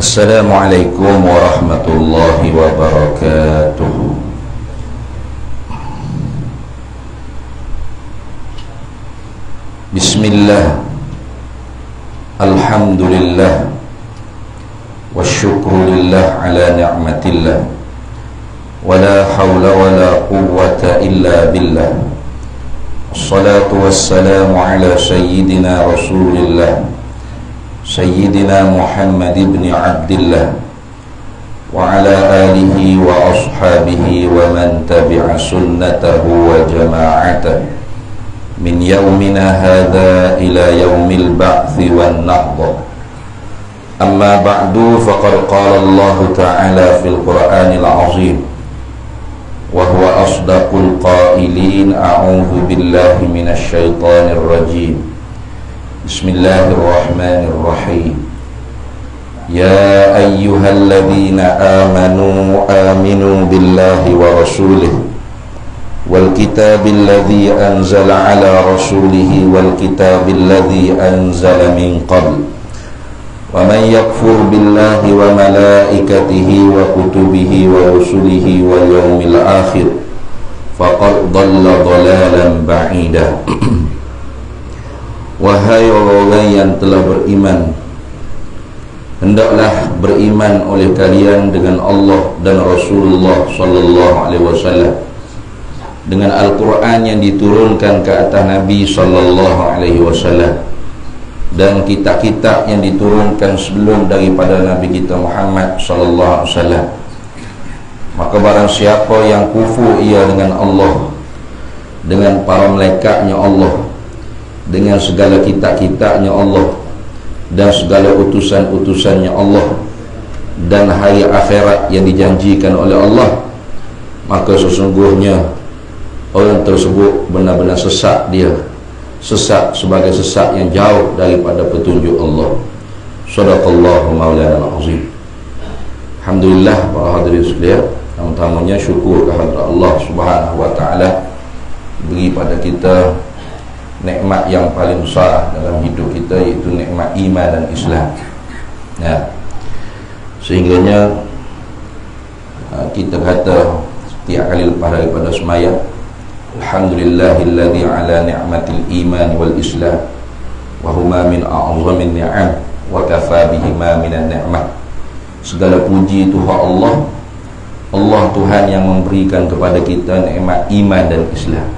Assalamualaikum warahmatullahi wabarakatuh. Bismillah, alhamdulillah, wasyukrulillah ala ni'matillah, wala hawla wala quwwata illa billah. Assalatu wassalamu ala sayyidina rasulillah, Sayyidina Muhammad ibn Abdillah, wa ala alihi wa ashabihi wa man tabi'a sunnatahu wa jama'atah min yawmina hadha ila yawmil ba'thi wan nahda. Amma ba'du, faqad qala Allah ta'ala fil Qur'anil azim wa huwa asdaqul qailin, a'udzu billahi minasy syaithanir rajim. Bismillahirrahmanirrahim. Ya ayyuhalladzina amanu aminu billahi wa rasulih wal kitabil ladzi anzala ala rasulihi wal kitabil ladzi anzala min qabl wa man yakfur billahi wa malaikatihi wa kutubihi wa rusulihi wal yawmil akhir faqad dhalla dhalalan ba'ida. Wahai orang yang telah beriman, hendaklah beriman oleh kalian dengan Allah dan Rasulullah sallallahu alaihi wasallam, dengan Al-Quran yang diturunkan ke atas Nabi sallallahu alaihi wasallam, dan kitab-kitab yang diturunkan sebelum daripada Nabi kita Muhammad sallallahu alaihi wasallam. Maka barang siapa yang kufur ia dengan Allah, dengan para malaikatnya Allah, dengan segala kitab-kitabnya Allah, dan segala utusan-utusannya Allah, dan hari akhirat yang dijanjikan oleh Allah, maka sesungguhnya orang tersebut benar-benar sesat. Dia sesat sebagai sesat yang jauh daripada petunjuk Allah. Shadaqallahu maulana al-azim. Alhamdulillah, para hadirin sekalian, yang utamanya syukur kehadrat Allah Subhanahu wa taala beri pada kita nikmat yang paling besar dalam hidup kita, iaitu nikmat iman dan Islam. Ya. Sehingganya kita kata setiap kali lepas daripada sembahyang, alhamdulillahilladzi ala ni'matil iman wal islam wa huma min a'zamin ni'am wa kafa bihima minan ni'mah. Segala puji Tuhan Allah, Allah Tuhan yang memberikan kepada kita nikmat iman dan Islam,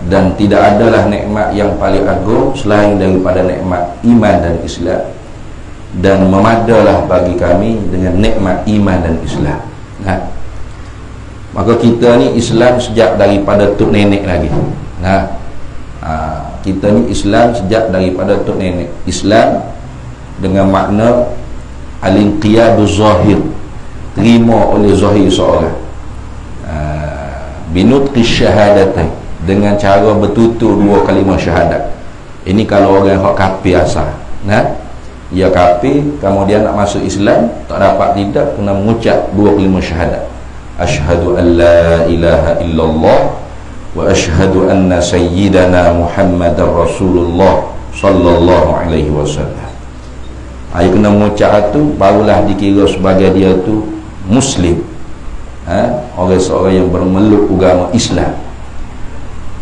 dan tidak adalah nikmat yang paling agung selain daripada nikmat iman dan Islam, dan memadalah bagi kami dengan nikmat iman dan Islam. Nah, maka kita ni Islam sejak daripada tok nenek lagi. Nah, kita ni Islam sejak daripada tok nenek. Islam dengan makna al-inqiyadu zahir, terima oleh zahir seorang, binutqi syahadatain, dengan cara bertutur dua kalimah syahadat. Ini kalau orang hak kafir asal, nah, dia kafir kemudian nak masuk Islam, tak dapat tidak, kena mengucap dua kalimah syahadat. Asyhadu an la ilaha illallah wa asyhadu anna sayyidana Muhammadar Rasulullah sallallahu alaihi wasallam. Ai kena mengucap tu barulah dikira sebagai dia tu muslim, orang seorang yang bermeluk agama Islam.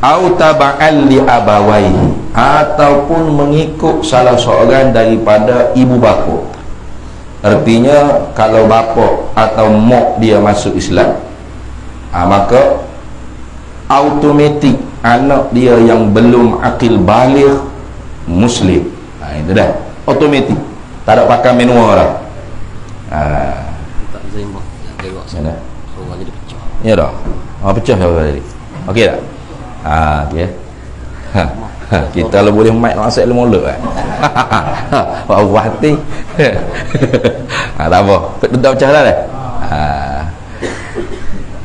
Au taba'an li abawaihi, ataupun mengikut salah seorang daripada ibu bapa. Artinya kalau bapa atau mak dia masuk Islam, maka automatik anak dia yang belum akil baligh muslim. Itu dah automatik, tak ada pakai manual dah. Tak zaimbah tengok sana. Orang jadi pecah. Ya dah. Pecah dah tadi. Okey tak? Okay. Kita kalau boleh mic masuk ilmu mulut kan. Pak hati. Tak apa. Dah pecah dah dah.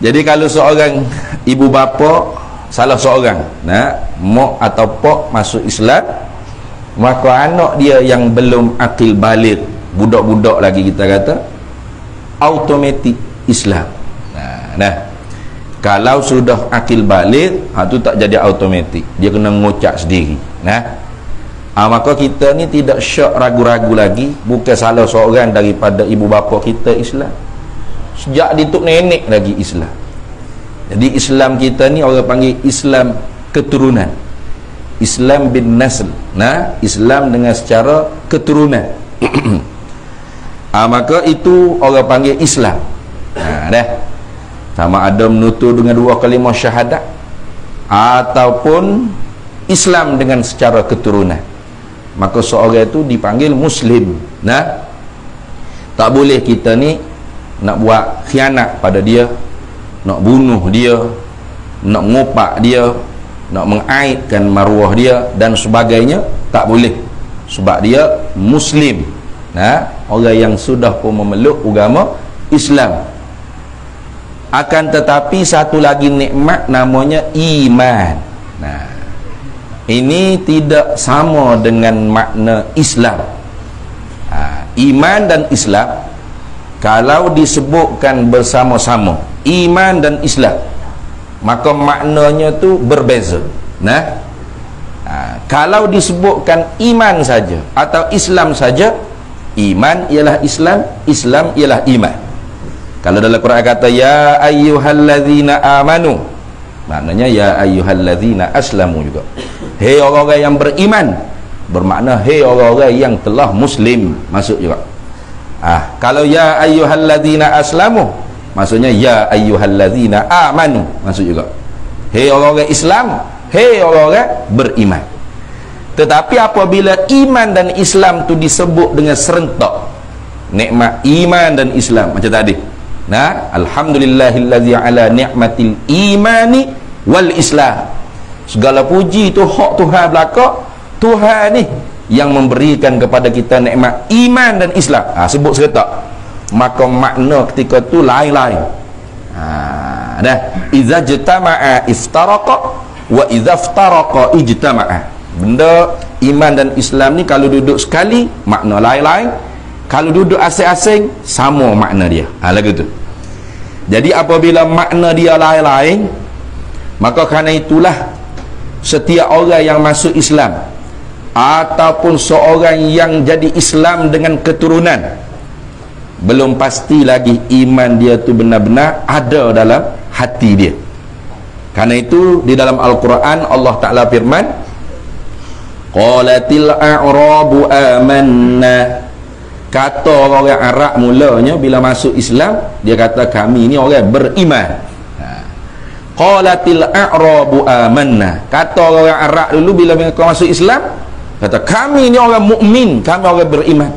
Jadi kalau seorang ibu bapa salah seorang, mak atau pak masuk Islam, maka anak dia yang belum akil baligh, budak-budak lagi kita kata, automatik Islam. Nah, Kalau sudah akil balik, itu tak jadi automatik, dia kena ngucap sendiri. Maka kita ni tidak syak ragu-ragu lagi. Bukan salah seorang daripada ibu bapa kita Islam, sejak dituk nenek lagi Islam. Jadi Islam kita ni orang panggil Islam keturunan, Islam bin nasl. Islam dengan secara keturunan. Maka itu orang panggil Islam. Dah sama ada menutur dengan 2 kalimah syahadat ataupun Islam dengan secara keturunan, maka seorang itu dipanggil Muslim. Tak boleh kita ni nak buat khianat pada dia, nak bunuh dia, nak ngopak dia, nak mengaibkan maruah dia dan sebagainya. Tak boleh, sebab dia Muslim, orang yang sudah pun memeluk agama Islam. Akan tetapi satu lagi nikmat namanya iman. Ini tidak sama dengan makna Islam. Iman dan Islam kalau disebutkan bersama-sama, iman dan Islam, maka maknanya tu berbeza. Kalau disebutkan iman saja atau Islam saja, iman ialah Islam, Islam ialah iman. Kalau dalam Quran kata ya ayyuhallazina amanu, maknanya ya ayyuhallazina aslamu juga. Hei orang-orang yang beriman, bermakna hei orang-orang yang telah muslim, masuk juga. Kalau ya ayyuhallazina aslamu, maksudnya ya ayyuhallazina amanu, masuk juga. Hei orang-orang Islam, hei orang-orang beriman. Tetapi apabila iman dan Islam tu disebut dengan serentak, nikmat iman dan Islam macam tadi. Alhamdulillahillazi ala ni'matil imani wal Islam. Segala puji tu hak Tuhan belaka. Tuhan ni yang memberikan kepada kita nikmat iman dan Islam. Sebut serentak, maka makna ketika tu lain-lain. Idza jtama'a iftaraqa wa idza iftaraqa ijtama'a. Benda iman dan Islam ni kalau duduk sekali makna lain-lain, kalau duduk asing-asing sama makna dia. Lagu tu. Jadi apabila makna dia lain-lain, maka kerana itulah setiap orang yang masuk Islam ataupun seorang yang jadi Islam dengan keturunan, belum pasti lagi iman dia tu benar-benar ada dalam hati dia. Karena itu di dalam Al-Quran Allah Ta'ala firman, qalatil a'rabu amanna. Kata orang Arab mulanya bila masuk Islam, dia kata kami ni orang beriman. Qalatil a'rabu amanna. Kata orang Arab dulu bila mereka masuk Islam, kata kami ni orang mukmin, kami orang beriman.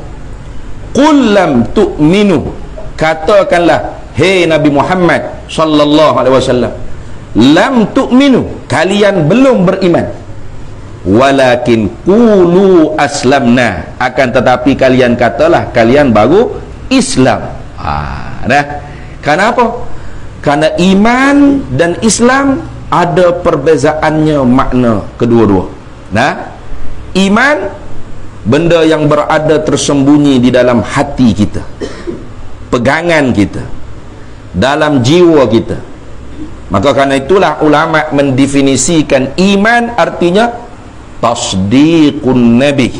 Qul lam tu'minu. Katakanlah hei Nabi Muhammad sallallahu alaihi wasallam, lam tu'minu, kalian belum beriman. Walakin qulu aslamna, akan tetapi kalian katalah kalian baru Islam. Kenapa? Karena iman dan Islam ada perbezaannya makna kedua-dua. Iman benda yang berada tersembunyi di dalam hati kita, pegangan kita, dalam jiwa kita. Maka karena itulah ulama mendefinisikan iman artinya tasdiqun nabi,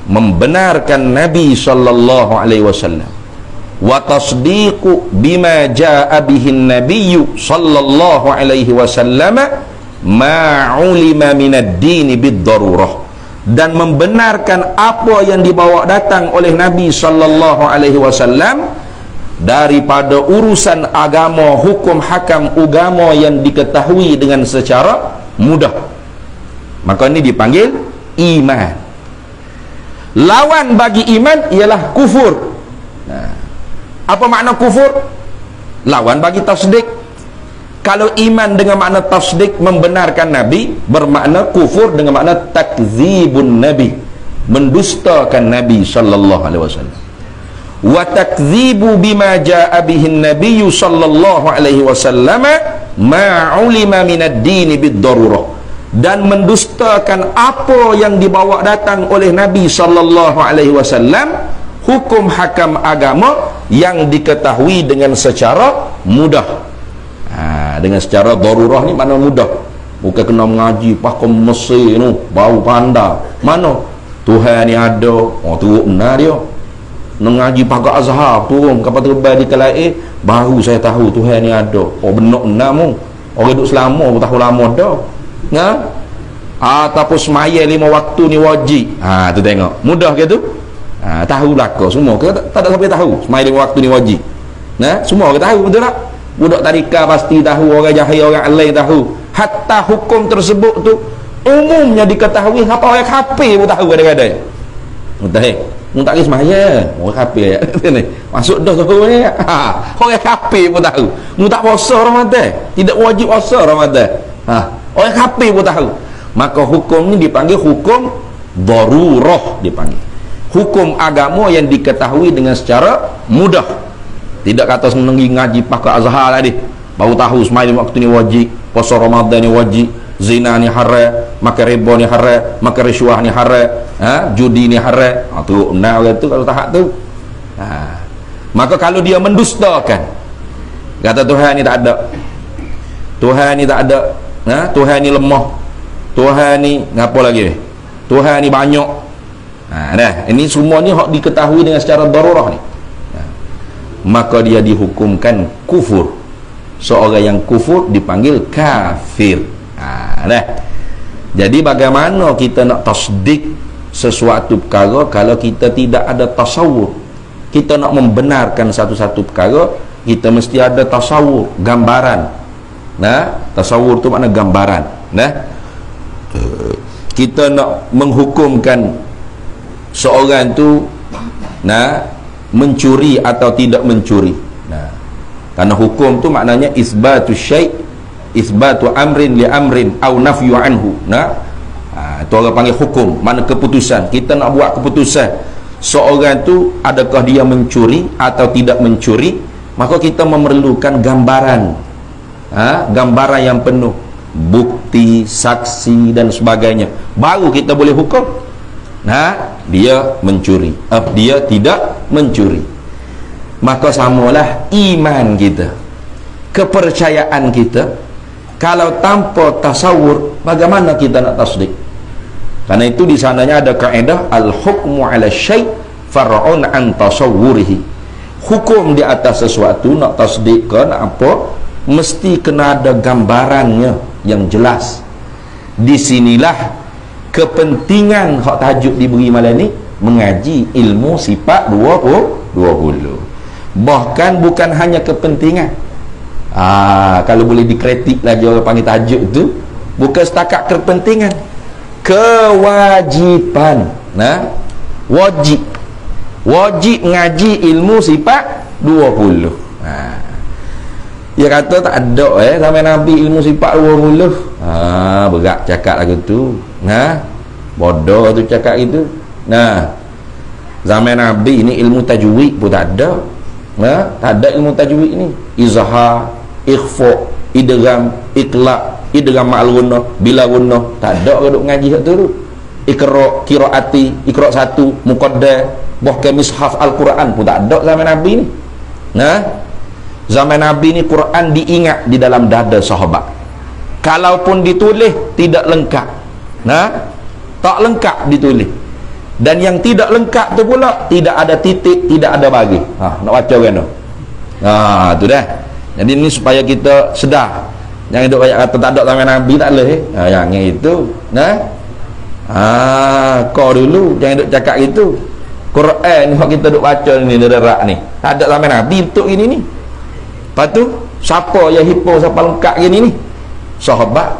membenarkan Nabi sallallahu alaihi wasallam, wa tasdiqu bima jaa bihi nabiyyu sallallahu alaihi wasallam ma ulima minad din bid-darurah, dan membenarkan apa yang dibawa datang oleh Nabi sallallahu alaihi wasallam daripada urusan agama, hukum hakam agama yang diketahui dengan secara mudah. Maka ini dipanggil iman. Lawan bagi iman ialah kufur. Apa makna kufur? Lawan bagi tasdik. Kalau iman dengan makna tasdik, membenarkan Nabi, bermakna kufur dengan makna takzibun Nabi, mendustakan Nabi sallallahu alaihi wasallam. Wa takzibu bima jaa bihi an-nabiy sallallahu alaihi wasallam ma ulima minad din bid-darurah, dan mendustakan apa yang dibawa datang oleh Nabi sallallahu alaihi wasallam, hukum hakam agama yang diketahui dengan secara mudah. Dengan secara darurah ni mana mudah. Bukan kena mengaji pakai Mesir tu baru pandai. Mana Tuhan ni ada, turut benar dia. Mengaji pakai Azhar turun kapal terbang di Kelair, baru saya tahu Tuhan ni ada. Benar mu. Orang duduk selama pun tahu lama dah. Ataupun semaya 5 waktu ni wajib. Tu tengok. Mudah ke tu? Tahu belaka semua ke? Tak ada siapa tahu semaya 5 waktu ni wajib. Semua orang tahu, betul tak? Budak tadika pasti tahu, orang jahil, orang lain tahu. Hatta hukum tersebut tu umumnya diketahui, apa orang kafir pun tahu kadang-kadang. Betul. Mu tak kisah semaya, orang kafir ni. Masuk dah tahu ni. Orang kafir pun tahu. Mu tak puasa Ramadan, tidak wajib puasa Ramadan. Orang kafir pun tahu. Maka hukum ni dipanggil hukum darurah, dipanggil. Hukum agama yang diketahui dengan secara mudah. Tidak kata senang ngaji pakai Azhar tadi baru tahu semai waktu ni wajib, puasa Ramadan ni wajib, zina ni haram, makan riba ni haram, makan risuah ni haram, judi ni haram. Tu benar orang tu kalau tahap tu. Maka kalau dia mendustakan, kata Tuhan ni tak ada, Tuhan ni tak ada, Tuhan ni lemah, Tuhan ni apa lagi, Tuhan ni banyak, ini semua ni hak diketahui dengan secara darurah ni, maka dia dihukumkan kufur. Seorang yang kufur dipanggil kafir. Jadi bagaimana kita nak tasdik sesuatu perkara kalau kita tidak ada tasawur? Kita nak membenarkan satu-satu perkara, kita mesti ada tasawur, gambaran. Tasawur tu makna gambaran. Kita nak menghukumkan seorang tu mencuri atau tidak mencuri. Karena hukum tu maknanya isbatu syai', isbatu amrin li amrin au nafyu anhu. Itu orang panggil hukum, mana keputusan. Kita nak buat keputusan seorang tu adakah dia mencuri atau tidak mencuri, maka kita memerlukan gambaran. Gambaran yang penuh, bukti, saksi dan sebagainya, baru kita boleh hukum. Dia mencuri, dia tidak mencuri. Maka samalah iman kita, kepercayaan kita. Kalau tanpa tasawur, bagaimana kita nak tasdik? Karena itu di sananya ada kaedah al-hukmu ala syai' far'un an tasawwurihi. Hukum di atas sesuatu, nak tasdik ke nak apa, mesti kena ada gambarannya yang jelas. Di sinilah kepentingan hak tajuk diberi malam ni, mengaji ilmu sifat 20. Bahkan bukan hanya kepentingan. Kalau boleh dikritik lagi orang panggil tajuk tu, bukan setakat kepentingan, kewajiban. Wajib ngaji ilmu sifat 20. Dia kata tak ada sampai Nabi ilmu sifat 20. Berat cakap lagu tu. Bodoh tu cakap gitu. Zaman Nabi ni ilmu tajwid pun tak ada. Tak ada ilmu tajwid ni. Izhar, ikhfa, idgham, iqlab, idgham ma'al gunnah, bila gunnah, tak ada orang duk ngaji kat tu. Iqra, qiraati, iqra 1, muqaddam, bahkan mishaf al-Quran pun tak ada zaman Nabi ni. Zaman Nabi ni Quran diingat di dalam dada sahabat. Kalaupun ditulis tidak lengkap. Tak lengkap ditulis. Dan yang tidak lengkap tu pula tidak ada titik, tidak ada bagi. Nak baca kan tu? Tu dah. Jadi ni supaya kita sedar. Jangan duk banyak kata tak ada zaman Nabi, tak boleh. Yang itu. Kau dulu jangan duk cakap gitu. Quran ni kita duk baca ni derak ni. Tak ada zaman Nabi untuk ini ni. Lepas tu siapa yang hipo, siapa lengkap gini ni? Sahabat.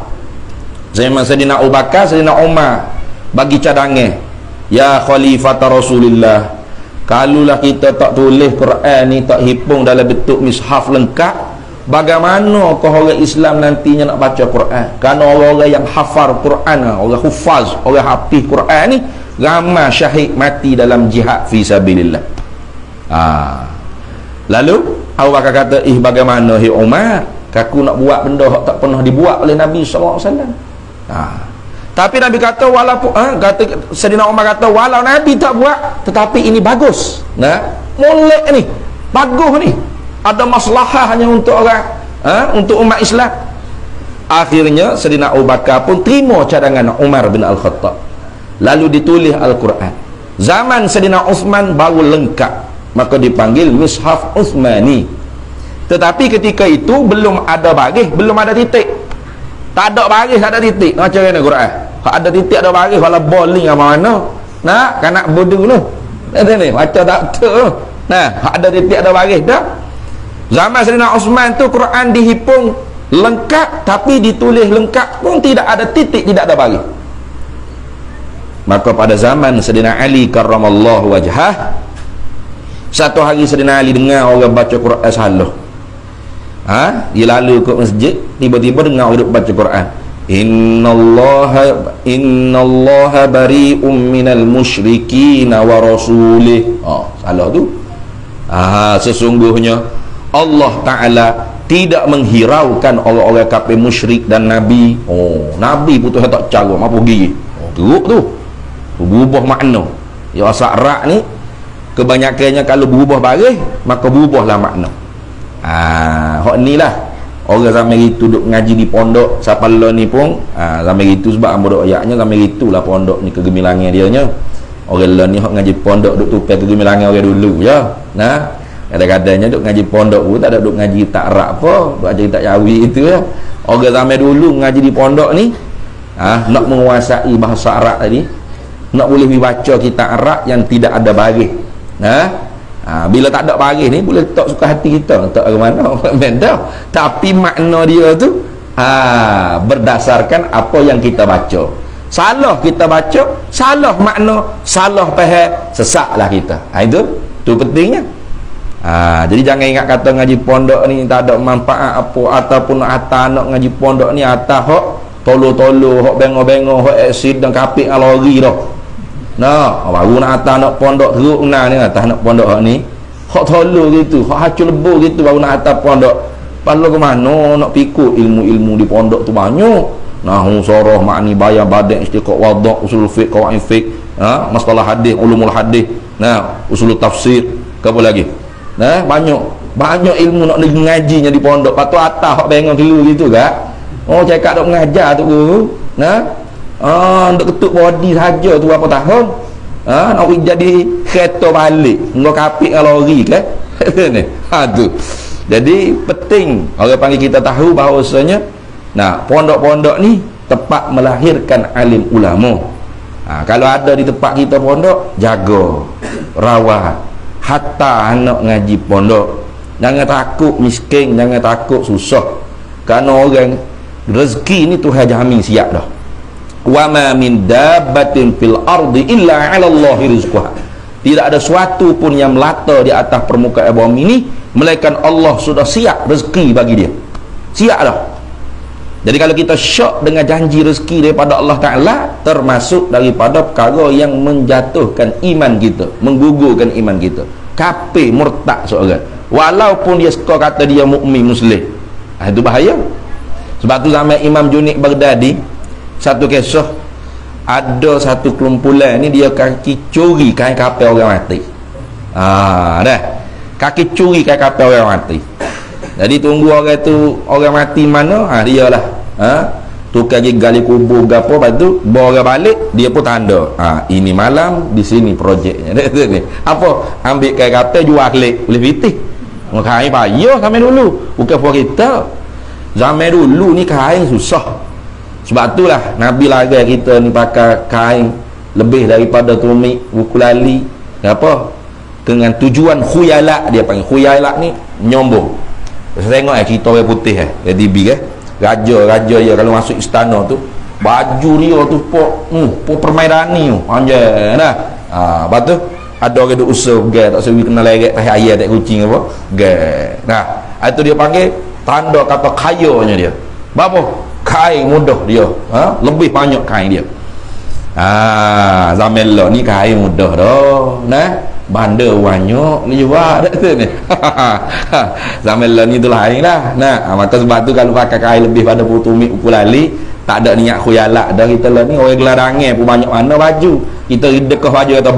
Zaman Sayyidina Abu Bakar, Sayyidina Umar bagi cadangan. Ya Khalifata Rasulillah, kalulah kita tak tulis Quran ni, tak hipung dalam bentuk mishaf lengkap, bagaimana kau orang Islam nantinya nak baca Quran? Kerana orang-orang yang hafal Quran, orang hufaz, orang hafiz Quran ni ramai syahid mati dalam jihad fi sabilillah. Lalu Abu Bakar kata, bagaimana hai Umar, aku nak buat benda yang tak pernah dibuat oleh Nabi SAW. Tapi Nabi kata walaupun kata Sayyidina Umar kata walau Nabi tak buat, tetapi ini bagus. Molek ni, bagus ni. Ada maslahah hanya untuk orang untuk umat Islam. Akhirnya Sayyidina Abu Bakar pun terima cadangan Umar bin Al-Khattab, lalu ditulis Al-Quran. Zaman Sayyidina Uthman baru lengkap, maka dipanggil Mushaf Uthmani. Tetapi ketika itu belum ada baris, belum ada titik. Tak ada baris, tak ada titik. Macam mana Quran? Kalau ada titik, ada baris, kalau bowling apa mana? Nah, kanak bodoh tu. Ni macam tak tu. Nah, ada titik, ada baris dah. Zaman Sayyidina Uthman tu Quran dihipung lengkap, tapi ditulis lengkap pun tidak ada titik, tidak ada baris. Maka pada zaman Sayyidina Ali karramallahu wajhah, satu hari Sayyidina Ali dengar orang baca Quran salah. Dia lalu ke masjid, tiba-tiba dengar orang baca Quran, innallaha bari'um minal musyrikin wa rasulih. Salah tu. Sesungguhnya Allah Ta'ala tidak menghiraukan orang-orang kafir musyrik dan Nabi. Nabi putus tak cara apa pergi. Teruk tu. Berubah makna. Ya asal rak ni kebanyakannya kalau berubah baris, maka berubahlah makna. Hak ni lah orang zaman itu duduk ngaji di pondok. Siapa lo ni pun zaman itu sebab ambo ayatnya zaman itulah pondok ni kegemilangan dia nya. Orang lo ni hak ngaji pondok duduk tupai kegemilangan orang dulu ya. Nah, kadang-kadangnya duduk ngaji pondok pun tak ada duduk ngaji tak rak apa, duduk ngaji tak jawi itu ya. Orang zaman dulu ngaji di pondok ni nak menguasai bahasa Arab tadi, nak boleh dibaca kitab Arab yang tidak ada baris. Bila tak ada baris ni boleh tak suka hati kita, tak ke mana benda. Tapi makna dia tu berdasarkan apa yang kita baca. Salah kita baca, salah makna, salah faham, sesatlah kita. Itu pentingnya. Jadi jangan ingat kata ngaji pondok ni tak ada manfaat apa, ataupun atas nak ngaji pondok ni atas hok tolo-tolo, hok bengok-bengok, hok accident kapik lori dah. Nah, baru nak atas nak pondok teruk ni atas nak pondok ni. Hok tolo gitu, hok hacul lebu gitu baru nak atas pondok. Palu ke mana nak pikul ilmu-ilmu di pondok tu banyak. Nahwu sarah, makni bayan, badai, istiqaq, wadha, usul fiqh, qawaid fiqh, masalah hadis, ulumul hadis, usul tafsir, apa lagi? Banyak ilmu nak ngajinya di pondok. Patu atas hok bengong dulu gitu gak. Cakap dok mengajar tu guru. Dok ketuk body saja tu berapa tahun. Nak jadi kereta balik. Engkau kapik lori ke? Ni. Tu. Jadi penting orang panggil kita tahu bahawasanya pondok-pondok ni tempat melahirkan alim ulama. Kalau ada di tempat kita pondok, jaga, rawat. Hatta anak ngaji pondok, jangan takut miskin, jangan takut susah. Kerana orang rezeki ni Tuhan jamin siap dah. Wa ma min dabbatin fil ardi illa 'ala Allahi rizquha. Tidak ada suatu pun yang melata di atas permukaan bumi ini melainkan Allah sudah siap rezeki bagi dia. Siap dah. Jadi kalau kita syok dengan janji rezeki daripada Allah Ta'ala, termasuk daripada perkara yang menjatuhkan iman kita, menggugurkan iman kita. Kafir, murtad seorang, walaupun dia suka kata dia mukmin muslim, itu bahaya. Sebab tu zaman Imam Junaid Baghdadi, satu kisah, ada satu kelumpulan ni dia kaki curi kain kapal orang mati. Dah kaki curi kain kapal orang mati. Jadi tunggu orang tu orang mati mana, dia lah tukar gali kubur gapo, lepas tu bawa orang balik, dia pun tanda ini malam di sini projeknya. Ni apa, ambil kain kapal jual klik boleh fitih. Kain payah zaman dulu, bukan for kita. Zaman dulu ni kain susah. Sebab itulah Nabi larang kita ni pakai kain lebih daripada tumit, buku lali, apa, dengan tujuan khuyalak. Dia panggil khuyalak ni nyombong. Saya tengok cerita orang putih DB raja ya kalau masuk istana tu baju dia tu po permaidani tu anjay dah. Lepas tu ada orang duk usah gay tak sewi kena lerek teh ayam tak kucing apa gay. Itu dia panggil tanda kata kayanya dia. Berapa kain mudah dia, lebih banyak kain dia. Zaman lo ni kain mudah dah. Bandar banyak ni juga dah tu ni. Zaman lah ni tu lain lah. Maka sebab tu kalau pakai kain lebih pada putumik ukulali, tak ada niat khuyalak dah kita lah ni. Orang gelarangnya pun banyak mana baju. Kita dekah baju kata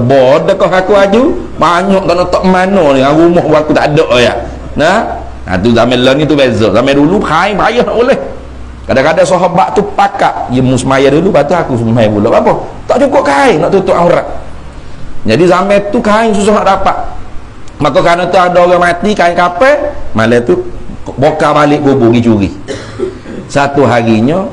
dekah aku baju banyak tak nak tak mana ni. Rumah aku tak ada ya. Tu zaman lah ni tu beza. Zaman dulu payah nak boleh. Kadang-kadang sahabat tu pakak dia musmaya dulu, lepas tu aku semai pula. Apa? Tak cukup kain nak tutup aurat. Jadi zaman tu kain susah nak dapat. Maka kerana tu ada orang mati kain kapal, malam tu bokar balik kubur pergi curi. Satu harinya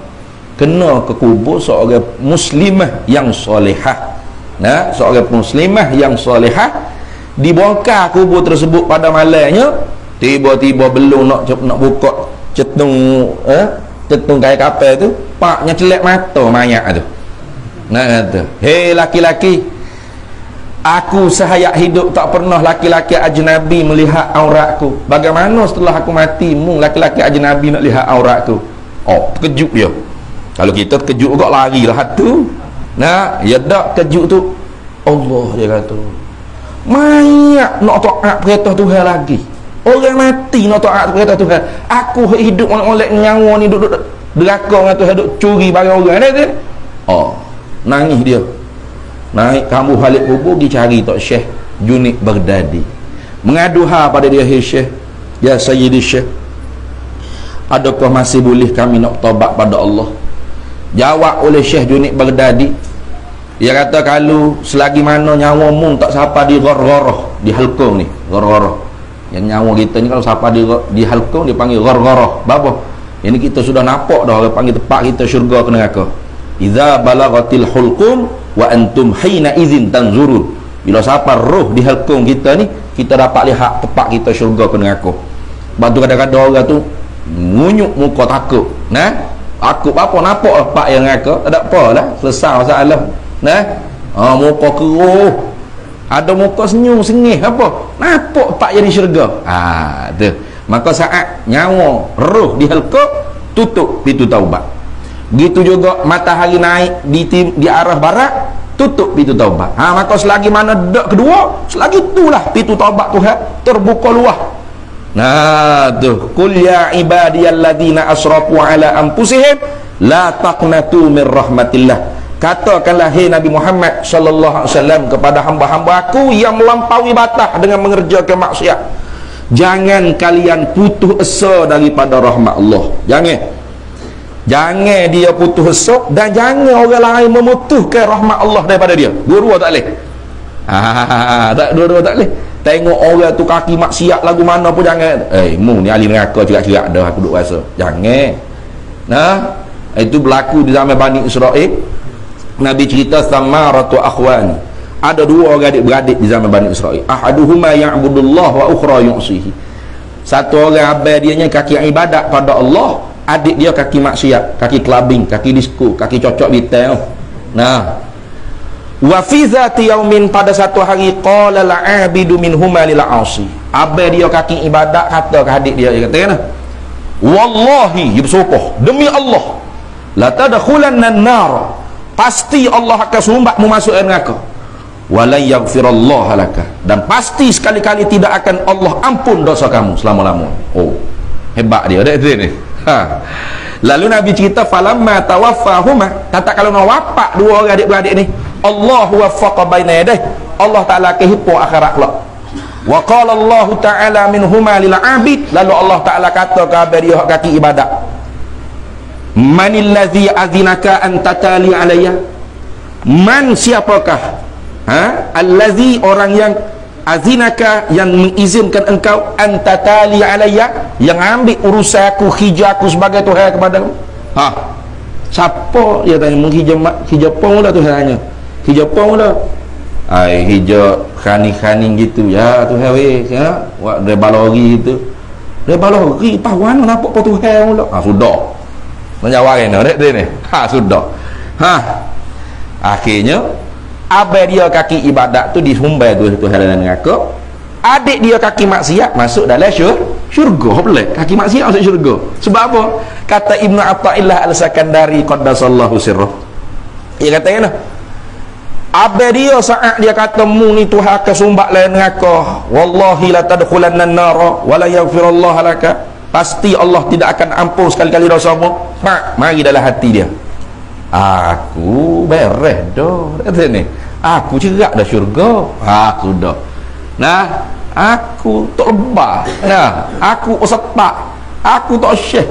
kena ke kubur seorang muslimah yang solehah. Nah, seorang muslimah yang solehah dibongkar kubur tersebut pada malamnya. Tiba-tiba belum nak buka cetung kain kapal tu, paknya celak mata mayat tu. Nah kata, "Hei laki-laki, aku sehayat hidup tak pernah laki-laki ajnabi melihat auratku. Bagaimana setelah aku mati, mu laki-laki ajnabi nak lihat auratku?" Oh, terkejut dia. Kalau kita terkejut juga larilah tu. Nah, ya dak terkejut tu. Allah dia kata, mayat nak taat perintah Tuhan lagi. Orang mati nak taat perintah Tuhan. Aku hidup oleh nyawa ni duduk deraka dengan Tuhan, duduk curi barang orang ni. Oh, nangis dia. Naik kamu balik kubur dicari Tok Syekh Junid Baghdadi. Mengadu pada dia, "Hei Syekh, ya Sayyidi Syekh, adakah masih boleh kami nak taubat pada Allah?" Jawab oleh Syekh Junid Baghdadi, dia kata, "Kalau selagi mana nyawa mu tak sampai di ghargharah, di halqum ni, ghargharah. Yang nyawa kita ni kalau sampai di halqum dia panggil ghargharah. Bapa? Ini kita sudah nampak dah orang panggil tempat kita syurga ke neraka. Idza balagatil hulqum wa antum hina idzin tanzurun." Bila sampai roh di halqum kita ni, kita dapat lihat tempat kita syurga ke neraka. Sebab tu kadang-kadang orang tu ngunyuk muka takut. Nah, aku apa nampak lah pak yang neraka, tak ada apalah, selesai masalah. Nah, muka keruh, ada muka senyum sengih apa, nampak pak jadi syurga. Tu. Maka saat nyawa roh di halqum, tutup pintu taubat. Begitu juga matahari naik di arah barat, tutup pintu taubat. Maka selagi mana dak kedua, selagi itulah pintu taubat Tuhan terbuka luas. Nah tu, "Qul ya ibadiyalladzina asrafu ala anfusihim la taqnatu min rahmatillah." Katakanlah, hai Nabi Muhammad sallallahu alaihi wasallam, kepada hamba-hamba aku yang melampaui batas dengan mengerjakan maksiat, jangan kalian putus asa daripada rahmat Allah. Jangan dia putus asa, dan jangan orang lain memutuskan rahmat Allah daripada dia. Dua-dua tak boleh. Tak, dua-dua tak boleh. Tengok orang tu kaki maksiat lagu mana pun jangan. Mu ni ahli neraka cerak-cerak dah aku duk rasa. Jangan. Nah, itu berlaku di zaman Bani Israel. Nabi cerita samaratu akhwani. Ada dua orang adik-beradik di zaman Bani Israel. Ahaduhuma ya'budullah wa ukhra yu'sihi. Satu orang abang dianya kaki ibadat pada Allah, adik dia kaki maksiat, kaki clubbing, kaki disco, kaki cocok bitel. Nah, wa fi zati yaumin, pada satu hari, qala al-'abidu minhuma lil 'asi. Abang dia kaki ibadat kata ke adik dia, dia kata kan, "Wallahi," dia bersumpah, "demi Allah, la tadkhulanna an-nar." Pasti Allah akan sumbatmu masuk neraka. Wala yaghfirallahu laka, dan pasti sekali-kali tidak akan Allah ampun dosa kamu selama-lamanya. Oh, hebat dia dak ni. Lalu Nabi cerita, falamma tawaffahuma, kata kalau nak wafat dua orang adik-beradik ni, Allah waffaqa baina yadayhi, Allah Taala kehipo akhirat kelak. Wa qala Allah Taala minhuma lil 'abid, lalu Allah Taala kata kepada dia kaki ibadat, "Manillazi azinaka an tatali alayya?" Man, siapakah? Allazi, orang yang azinaka, yang mengizinkan engkau, an tatali alayya, yang ambil urusan aku, hijab aku sebagai Tuhan kepadamu. Siapa? Dia tanya. Hijab pun dah Tuhan tanya. Hijab pun dah. Hijab khani-khani gitu. Ya Tuhan weh, ya. Buat rebalori gitu. Rebalori pawan nampak apa Tuhan pula. Sudah. Menjawab kena dia ni. Sudah. Akhirnya abang dia kaki ibadat tu disumbai tu dalam neraka. Adik dia kaki maksiat masuk dalam syurga. Boleh kaki maksiat masuk syurga. Sebab apa? Kata Ibnu Athaillah Al-Sakandari qaddasallahu sirrah, dia kata kena, abang dia saat dia kata mu ni Tuhan akan sumbat dalam neraka, wallahi la tadkhulanna an-nar wa la yaghfirullahu laka, pasti Allah tidak akan ampun sekali-kali dosamu. Mari dalam hati dia, aku beres dah, kata ni, aku cerak dah syurga, aku dah. Nah, aku tok lebah. Nah, aku ustaz, aku tok syekh,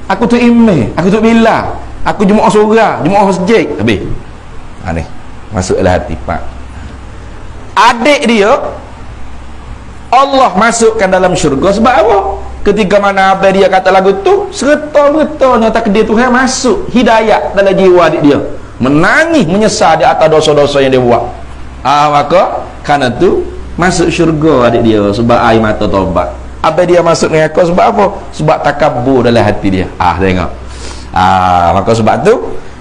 aku tu imam, aku tu bilal, aku jemaah surah, jemaah masjid. Habis. Ni masuklah hati pak. Adik dia Allah masukkan dalam syurga sebab apa? Ketika mana abang dia kata lagu tu, serta-mertanya takdir Tuhan masuk hidayat dalam jiwa adik dia. Menangis, menyesal di atas dosa-dosa yang dia buat. Maka kerana tu masuk syurga adik dia sebab air mata taubat. Abang dia masuk neraka sebab apa? Sebab takabur dalam hati dia. Tengok. Maka sebab tu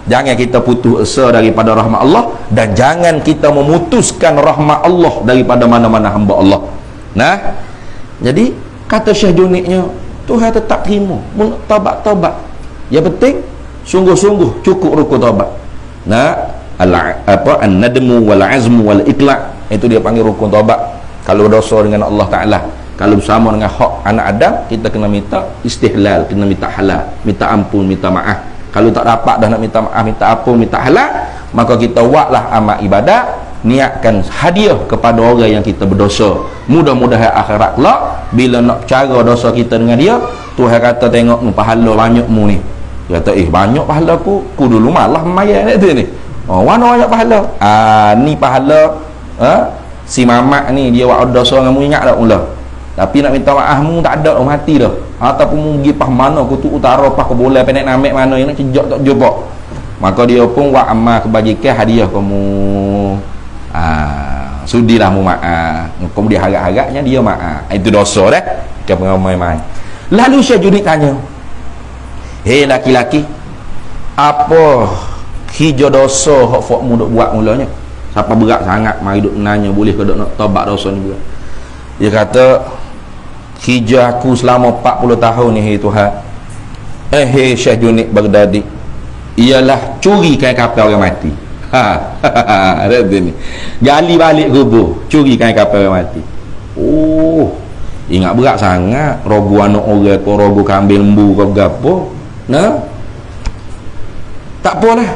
jangan kita putus asa daripada rahmat Allah, dan jangan kita memutuskan rahmat Allah daripada mana-mana hamba Allah. Nah, jadi kata Syekh Juniknya, Tuhan tetap terima taubat-taubat. Yang penting sungguh-sungguh cukup rukun taubat. Nah, an-nadmu wal azmu wal iqla', itu dia panggil rukun taubat. Kalau dosa dengan Allah Taala, kalau bersama dengan hak anak Adam, kita kena minta istihlal, kena minta halal, minta ampun, minta maaf. Kalau tak dapat dah nak minta maaf, minta ampun, minta halal, maka kita buatlah amal ibadat, niatkan hadiah kepada orang yang kita berdosa. Mudah-mudahan akhirat kelak bila nak cara dosa kita dengan dia, Tuhan kata tengok mu pahala banyak mu ni. Dia kata banyak pahala ku dulu malah mayat tu ni. Mana banyak pahala? Ni pahala si mamak ni dia buat dosa dengan mu, ingat tak mula. Tapi nak minta maaf mu tak ada, mati dah. Ataupun mu pergi pas mana kutub utara, pas ke bola pendek namek mana yang nak cejak tak jumpa. Maka dia pun buat amal kebajikan hadiah kamu. Sudilah mu maaf. Kemudian harap-harapnya dia maaf. Itu dosa dah. Kita pengamai-mai. Lalu Syekh Junik tanya, hei laki-laki, apa hijau dosa hak fok mu duk buat mulanya? Siapa berat sangat mari duk nanya boleh ke duk nak taubat dosa ni berat? Dia kata, hijau aku selama 40 tahun ni, hei Tuhan. Hei Syekh Junik Baghdadi, ialah curi kain kapal orang mati. Ada ni. Gali balik kubur, curi kain kapal orang mati. Ingat berat sangat. Rogu anak orang ke, rogu kambing lembu ke gapo. Nah, tak apalah.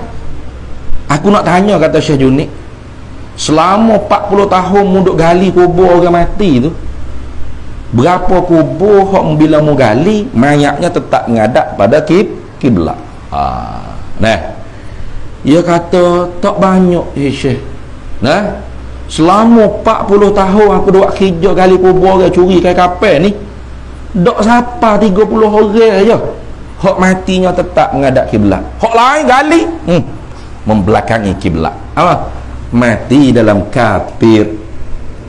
Aku nak tanya, kata Syekh Junik, selama 40 tahun mu duk gali kubur orang mati tu, berapa kubur hak bila mu gali mayatnya tetap menghadap pada kiblat? Nah, dia kata tak banyak Syekh. Nah, selama 40 tahun aku duk kerja gali kubur orang, curi kain kapal ni, dok siapa 30 orang aja hak matinya tetap menghadap kiblat. Hak lain gali membelakangi kiblat. Mati dalam kafir.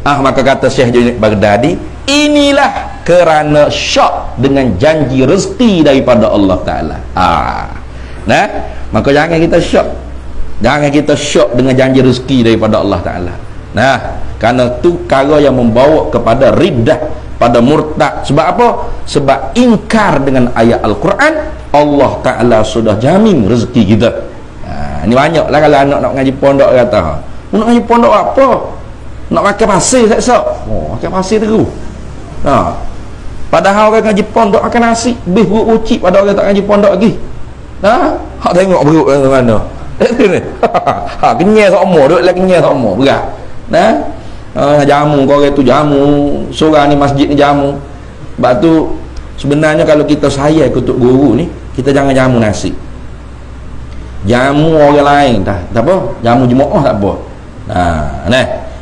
Maka kata Syekh Junik Baghdadi, inilah kerana syok dengan janji rezeki daripada Allah Ta'ala. Nah, maka jangan kita syok. Jangan kita syok dengan janji rezeki daripada Allah Ta'ala. Nah, kerana tu perkara yang membawa kepada riddah, pada murtad. Sebab apa? Sebab ingkar dengan ayat Al-Quran. Allah Ta'ala sudah jamin rezeki kita. Ini banyak lah kalau anak nak ngaji pondok kata, nak ngaji pondok apa? Nak pakai pasir seksa. Pakai pasir terus. Padahal orang ngaji pondok makan nasi, lebih buruk ucip pada orang tak ngaji pondok lagi. Hak tengok buruk mana. Kenyal sama, duduk lah kenyal sama, berat. Jamu kau orang tu jamu, surah ni masjid ni jamu. Sebab tu sebenarnya kalau kita sayang kutuk guru ni, kita jangan jamu nasi. Jamu orang lain tak apa, jamu jemaah tak apa.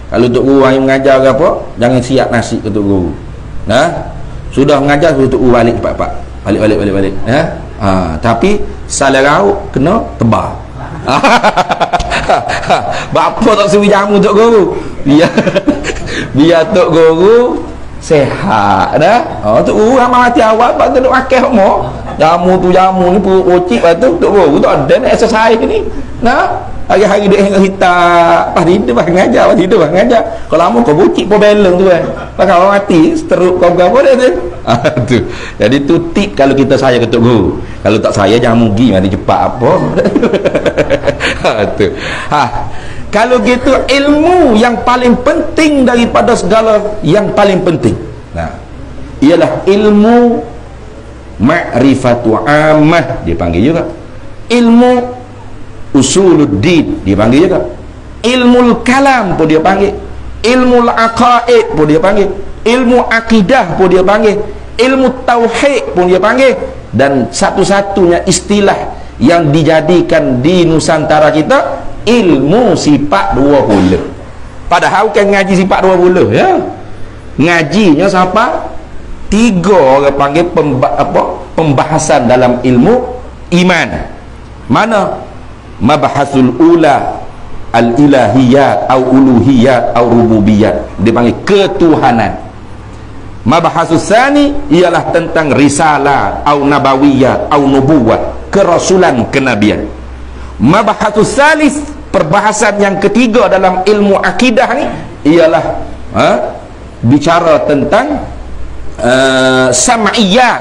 Kalau tok guru yang mengajar ke apa, jangan siap nasi ke tok guru. Sudah mengajar tok guru balik cepat-cepat. Balik. Tapi salah rauk kena tebal. Bapa tak suruh jamu tok guru. Biar tok guru sehat dah. Tok guru amal mati awal pak tu duk makan hokmo. Jamu ni perut bocik lepas tu tok guru tak ada nak exercise ni. Hari-hari duk hang hitam, pas tidur pas ngajar, Kalau lama kau bocik pun beleng tu kan. Pas kau mati, stroke kau berapa dah tu. Tu. Jadi tu tip kalau kita sayang ke tok guru. Kalau tak sayang jamu gi mati cepat apa. Tu. Kalau gitu ilmu yang paling penting daripada segala yang paling penting. Ialah ilmu ma'rifatu ammah dipanggil juga. Ilmu usuluddin dia panggil juga. Ilmu kalam pun dia panggil. ilmu aqaid pun dia panggil, ilmu akidah pun dia panggil, ilmu tauhid pun dia panggil. Dan satu-satunya istilah yang dijadikan di Nusantara kita, ilmu sifat 20. Padahal kan ngaji sifat 20 ya. Ngajinya siapa? 3 orang panggil pembahasan dalam ilmu iman. Mana? Mabahasul ula al-ilahiyat au uluhiyat au rububiyat, dia panggil ketuhanan. Mabahasus tsani ialah tentang risalah au nabawiyat au nubuwat, kerasulan, kenabian. Mabahasus tsalis, perbahasan yang ketiga dalam ilmu akidah ni ialah bicara tentang sam'iyat,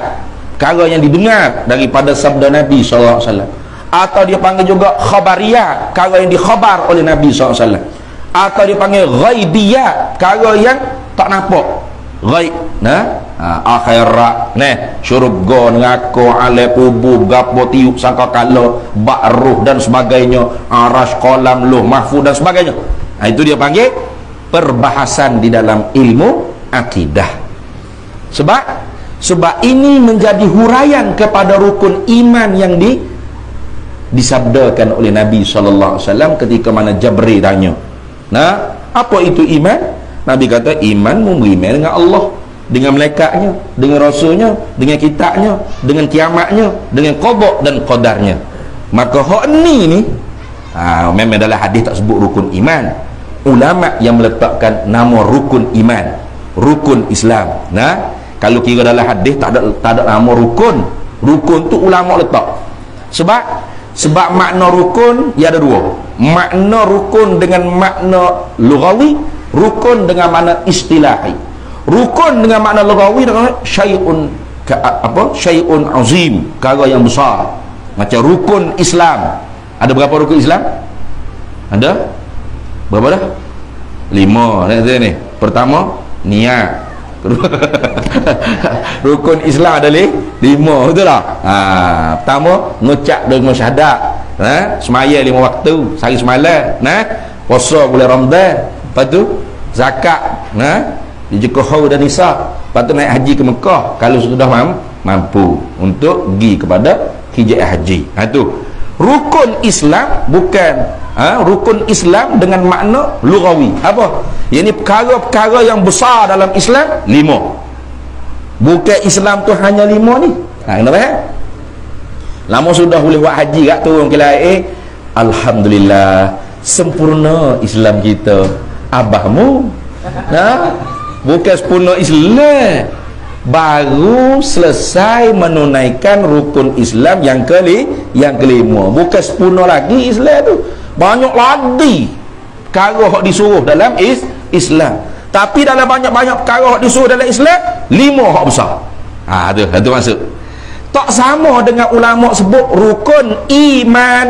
perkara yang didengar daripada sabda Nabi SAW. Atau dia panggil juga khabariyat, perkara yang dikhabar oleh Nabi SAW. Atau dia panggil ghaibiyat, perkara yang tak nampak, ghaib. Akhirat, syurga, neraka, alam kubur, gapo tiup sangka kala, ba'ruh dan sebagainya, arash, qalam, luh mahfuz dan sebagainya. Itu dia panggil perbahasan di dalam ilmu akidah. Sebab ini menjadi huraian kepada rukun iman yang disabdakan oleh Nabi SAW ketika mana Jibril tanya, apa itu iman? Nabi kata, iman beriman dengan Allah, dengan malaikatnya, dengan rasulnya, dengan kitabnya, dengan kiamatnya, dengan qada dan qadarnya. Maka hak ni memang dalam hadis tak sebut rukun iman. Ulama yang meletakkan nama rukun iman, rukun Islam. Kalau kira dalam hadis tak ada nama rukun. Rukun tu ulama letak. Sebab makna rukun ia ada 2. Makna rukun dengan makna lughawi, rukun dengan makna istilahi. Rukun dengan makna lughawi dengan syai'un syai'un azim, perkara yang besar. Macam rukun Islam. Ada berapa rukun Islam? Ada berapa dah? 5 ni. Pertama, niat. Rukun Islam ada 5, betul tak? Pertama, ngucap dengan syahadat, semaya 5 waktu sehari semalam, puasa bulan Ramadan, lepas tu zakat, dijekuh dan nisab, lepas tu naik haji ke Mekah kalau sudah mampu untuk pergi kepada hijrah haji. Tu rukun Islam, bukan rukun Islam dengan makna lughawi. Apa? Yang ni perkara-perkara yang besar dalam Islam 5. Bukan Islam tu hanya 5 ni. Kenapa? Lama sudah boleh buat haji kat turun ke lain. Alhamdulillah, sempurna Islam kita. Abahmu bukan sempurna Islam, baru selesai menunaikan rukun Islam yang kelima. Bukan sempurna lagi Islam tu, banyak lagi perkara yang disuruh dalam Islam. Tapi dalam banyak-banyak perkara yang disuruh dalam Islam, 5 hak besar. Itu maksud. Tak sama dengan ulama sebut rukun iman.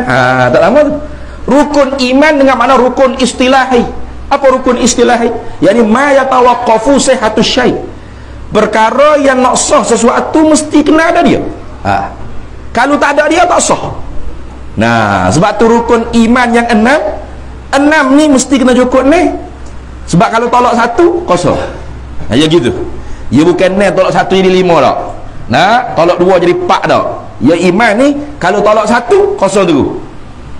Tak sama tu. Rukun iman dengan makna rukun istilahi. Apa rukun istilahi? Yani ma yatawaqqafu sihhatus syai'. Perkara yang nak sah sesuatu mesti kena ada dia. Kalau tak ada dia tak sah. Sebab tu rukun iman yang 6 ni mesti kena cukup ni. Sebab kalau tolak 1 kosong. Ya gitu. Ya bukan ni tolak 1 jadi 5 tak. Tolak 2 jadi 4 tak. Ya iman ni kalau tolak 1 kosong tu.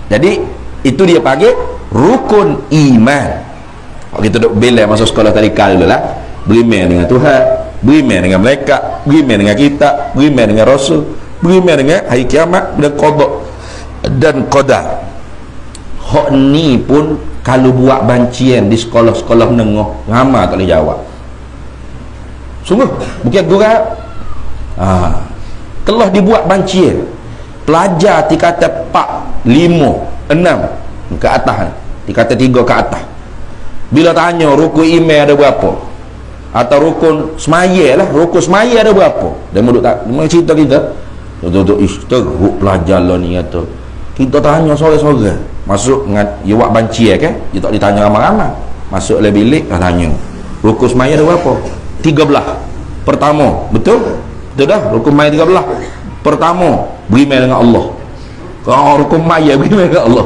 Jadi itu dia panggil rukun iman. Kita duduk bila masuk sekolah tadika dulu lah. Beriman dengan Tuhan, beriman dengan malaikat, beriman dengan kitab, beriman dengan rasul, beriman dengan hari kiamat dan qada dan qadar. Hak ni pun kalau buat bancian di sekolah-sekolah menengah, ramai tak boleh jawab. Sungguh bukan gurau. Telah dibuat bancian, pelajar tingkatan 4, 5, 6 ke atas, tingkatan 3 ke atas. Bila tanya rukun iman ada berapa, atau rukun semaya lah, rukun semaya ada berapa, dia duduk tak cerita kita duduk teruk pelajar lah ni kata. Kita tanya sore-sore masuk dia buat banci kan, dia tak ditanya ramai-ramai, masuk dalam bilik tanya rukun semaya ada berapa, 13. Pertama, betul dah rukun semaya 13. Pertama, beriman dengan Allah. Rukun maya beriman dengan Allah.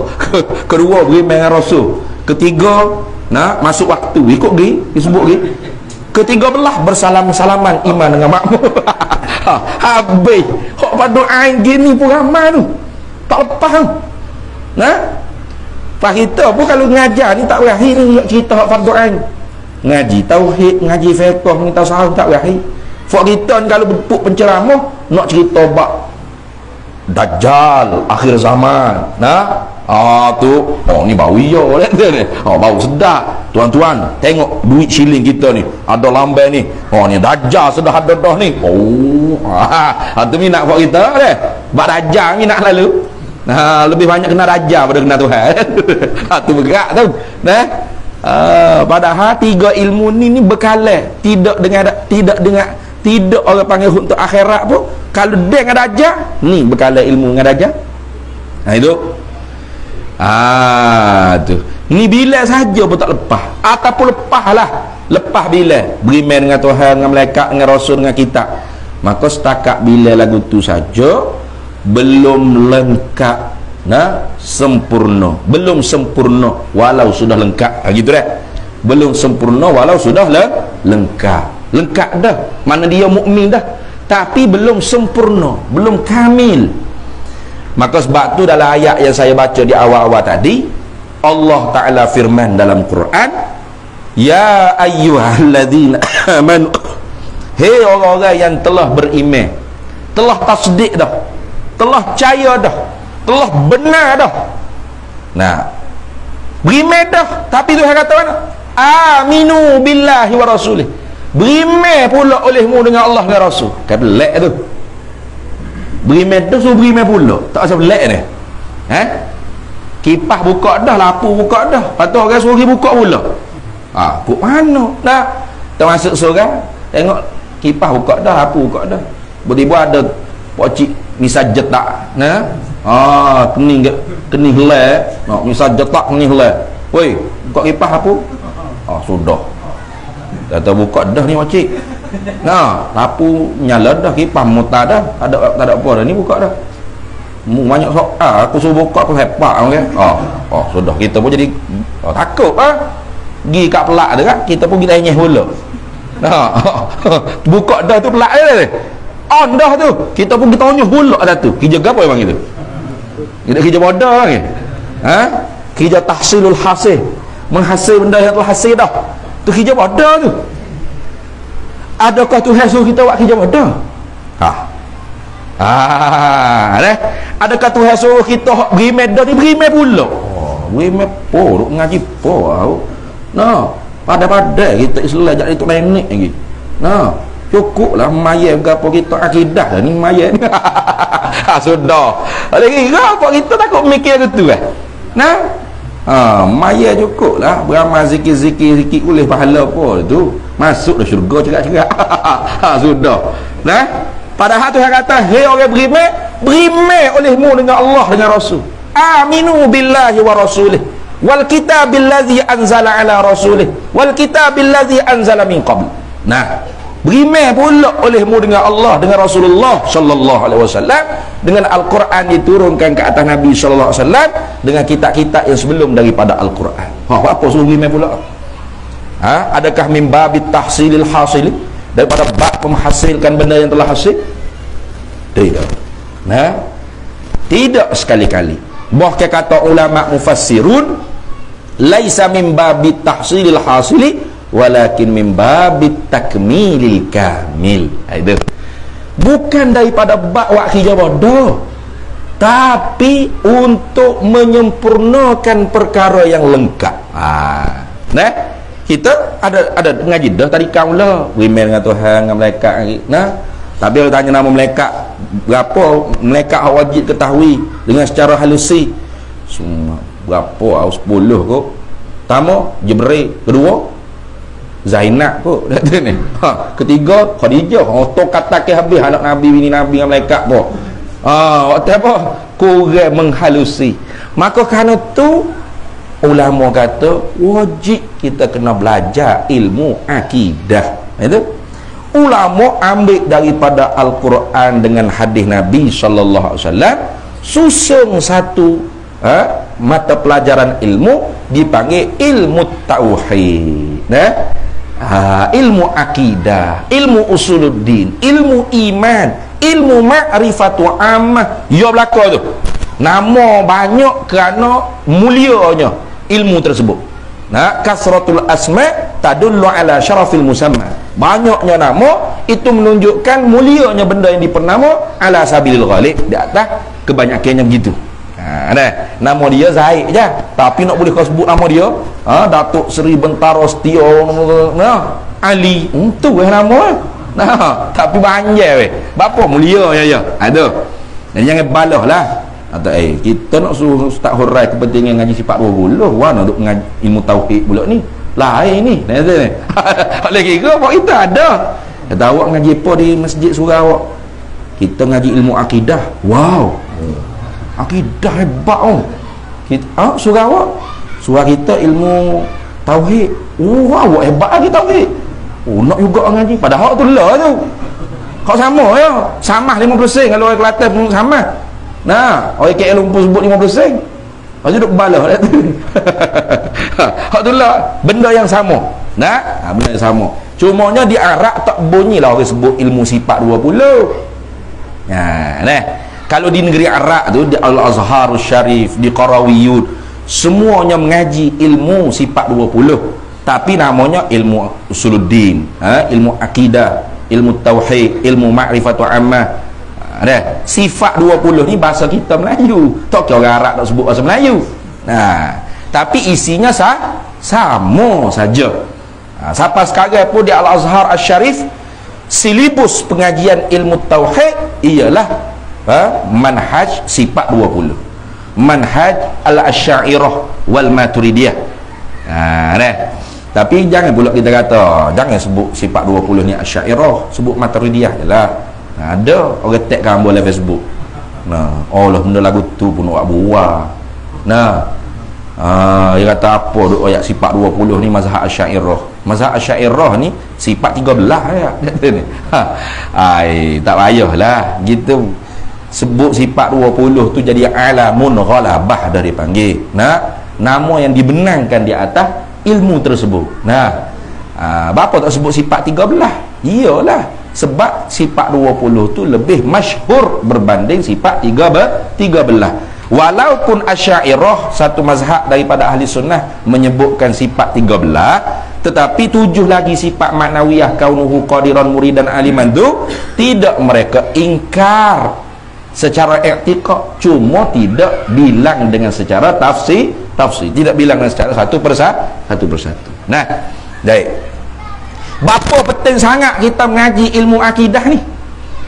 Kedua, beriman dengan Rasul. Ketiga, Nah, masuk waktu ikut pergi, disebut pergi. Ke-13 bersalam-salaman iman dengan makmum. Habis. Hok pada ain gini pun ramai tu. Tak lepas tu. Nah. Pak kita pun kalau ngajar ni tak berakhir ni cerita hak fardu ain. Ngaji tauhid, ngaji fiqh, ni tasawuf tak berakhir. Fak kita ni kalau bentuk penceramah nak cerita bab Dajjal akhir zaman. Nah, tu ni bau iyo ni. Bau sedap. Tuan-tuan, tengok duit shilling kita ni. Ada lambai ni. Ni Dajjal sudah ada dah ni. Tu minat buat kita deh. Bab Dajjal minat lalu. Lebih banyak kena Dajjal pada kena Tuhan. Tu bergerak tu. Nah. Padahal tiga ilmu ni berkalah. Tidak orang panggil untuk akhirat pun. Kalau dia dengan Dajjal, ni berkala ilmu dengan Dajjal. Itu. Tu. Ni bila saja pun tak lepas. Ataupun lepaslah. Lepas bila beriman dengan Tuhan, dengan malaikat, dengan rasul, dengan kitab. Maka setakat bila lagu tu saja belum lengkap, sempurna. Belum sempurna walau sudah lengkap. Gitu dah. Belum sempurna walau sudah lengkap. Lengkap dah. Mana dia mukmin dah. Tapi belum sempurna, belum kamil. Maka sebab tu dalam ayat yang saya baca di awal-awal tadi, Allah Ta'ala firman dalam Quran, ya ayyuhalladzina amanu, hei orang-orang yang telah beriman, telah tasdik dah, telah percaya dah, telah benar dah. Nah, beriman dah, tapi Tuhan kata mana? Aminu billahi wa rasulih. Beriman pula olehmu dengan Allah dan Rasul. Kan belak tu. Beriman tu suruh beriman pula. Tak usah belak ni. Kipas buka dah, lampu buka dah. Lepas tu orang suruh pergi buka pula. Puk mana? Dah. Termasuk seorang tengok kipas buka dah, lampu buka dah. Tiba-tiba ada pocik misal jetak. Kening helai. Misal jetak kening helai. Woi, buka kipas apa? Sudah. Kata buka dah ni makcik. Lampu nyala dah, kipas mutar dah. Tak ada apa dah ni, buka dah. Banyak soal. Aku suruh buka aku hebat okay? Sudah kita pun jadi takut pergi kat pelak tu kan, kita pun kita nyeh pula. Buka dah tu pelak dia. On dah tu. Kita pun kita nyeh pula dah tu. Kerja apa memang itu? Kita kerja bodoh lagi. Kerja tahsilul hasil. Menghasil benda yang telah hasil dah. Tu kerja bodoh tu. Adakah Tuhan suruh kita buat kerja bodoh? Adakah Tuhan suruh kita beriman dah ni beriman pula? Beriman po, duk ngaji po. Pada-pada kita Islam jadi tu nenek lagi. Cukuplah mayat gapo kita akidah dah ni mayat ni. Sudah. Lagi gapo kita takut mikir gitu maya cukup lah beramal zikir-zikir boleh pahala apa tu masuk dah syurga cerak-cerak. Sudah padahal Tuhan kata hei orang beriman olehmu dengan Allah dengan Rasul, aminu billahi wa rasulih wal kitabil ladzi anzala ala rasulih wal kitabil ladzi anzala min qabl. Beriman pula olehmu dengan Allah dengan Rasulullah sallallahu alaihi wasallam, dengan Al-Quran diturunkan ke atas Nabi sallallahu alaihi wasallam, dengan kitab-kitab yang sebelum daripada Al-Quran. Apa suruh beriman pula? Adakah min babit tahsilil hasil, daripada bab menghasilkan benda yang telah hasil? Tidak. Tidak sekali-kali. Bahkan kata ulama mufassirun, laisa min babit tahsilil hasili walakin min babit takmilil kamil. Itu bukan daripada bab wak kerja bodoh, tapi untuk menyempurnakan perkara yang lengkap. Kita ada ngaji dah tadi kau lah beriman dengan Tuhan, dengan malaikat. Tapi kalau tanya nama malaikat berapa, malaikat wajib ketahui dengan secara halusi semua berapa, 10 kot. Pertama Jibril, kedua Zainab kot, ni. Ketiga Khadijah. Tu kata ke habis anak Nabi, bini Nabi dengan malaikat pun. Waktu apa? Kurang menghalusi. Maka kerana tu ulama kata wajib kita kena belajar ilmu akidah. Itu ulama ambil daripada Al-Quran dengan hadis Nabi sallallahu alaihi wasallam, susun satu mata pelajaran ilmu dipanggil ilmu tauhid. Ilmu akidah, ilmu usuluddin, ilmu iman, ilmu ma'rifatu ammah. Ya belaka tu. Nama banyak kerana mulianya ilmu tersebut. Kasratul asma tadullu ala syarafil musamma. Banyaknya nama itu menunjukkan mulianya benda yang dipernama ala sabilil ghalib, di atas kebanyakannya begitu. Nama dia Zaid je, tapi nak boleh kau sebut nama dia Datuk Seri Bentara Setia Ali, itu nama. Tapi banyak weh. Bapa mulia ya. Ada. Dan jangan balah lah. Atau kita nak suruh Ustaz Hurai kepentingan ngaji sifat 20, mana duk ngaji ilmu tauhid pula ni. Lain ni. Oleh kira apa kita ada. Kata awak ngaji apa di masjid surau awak? Kita ngaji ilmu akidah. Wow. Akidah hebat oh. Kita surau awak. Surau kita ilmu tauhid. Awak hebat lagi tauhid. Nak juga ngaji. Padahal tu lah tu. Kau sama ya. Sama 50% kalau orang Kelantan pun sama. Orang KL Lumpur sebut 50%. Lepas tu duk balah dah tu. Hak tu lah benda yang sama. Benda yang sama. Cumanya di Arab tak bunyilah orang sebut ilmu sifat 20. Kalau di negeri Arab tu, di Al-Azhar Syarif, di Qarawiyud, semuanya mengaji ilmu sifat 20. Tapi namanya ilmu usuluddin, ilmu akidah, ilmu tauhid, ilmu ma'rifatu ammah. Sifat 20 ni bahasa kita Melayu. Tak kira orang Arab tak sebut bahasa Melayu. Tapi isinya sama saja. Sampai sekarang pun di Al-Azhar Asy-Syarif, silibus pengajian ilmu tauhid ialah manhaj sifat 20. Manhaj al-Asy'ariyah wal Maturidiyah. Tapi jangan pula kita kata jangan sebut sifat 20 ni Asy'ariyah, sebut Maturidiyah jelah. Ada orang tag gambar dalam Facebook. Allah benda lagu tu pun nak buat. Dia kata apa duk ayat sifat 20 ni mazhab Asy'ariyah. Mazhab Asy'ariyah ni sifat 13 ayat. Tak payahlah gitu. Sebut sifat 20 tu jadi alamun ghalabah dari panggil. Nama yang dibenangkan di atas ilmu tersebut. Bapa tak sebut sifat 13? Iyalah. Sebab sifat 20 tu lebih masyhur berbanding sifat 13. Walaupun Asy'ariyah satu mazhab daripada ahli sunnah menyebutkan sifat 13, tetapi 7 lagi sifat maknawiyah kaunuhu qadiran muridan aliman tu tidak mereka ingkar secara i'tiqad, cuma tidak bilang dengan secara tafsir, tidak bilang dengan secara satu persatu. Baik. Bapa penting sangat kita mengaji ilmu akidah ni,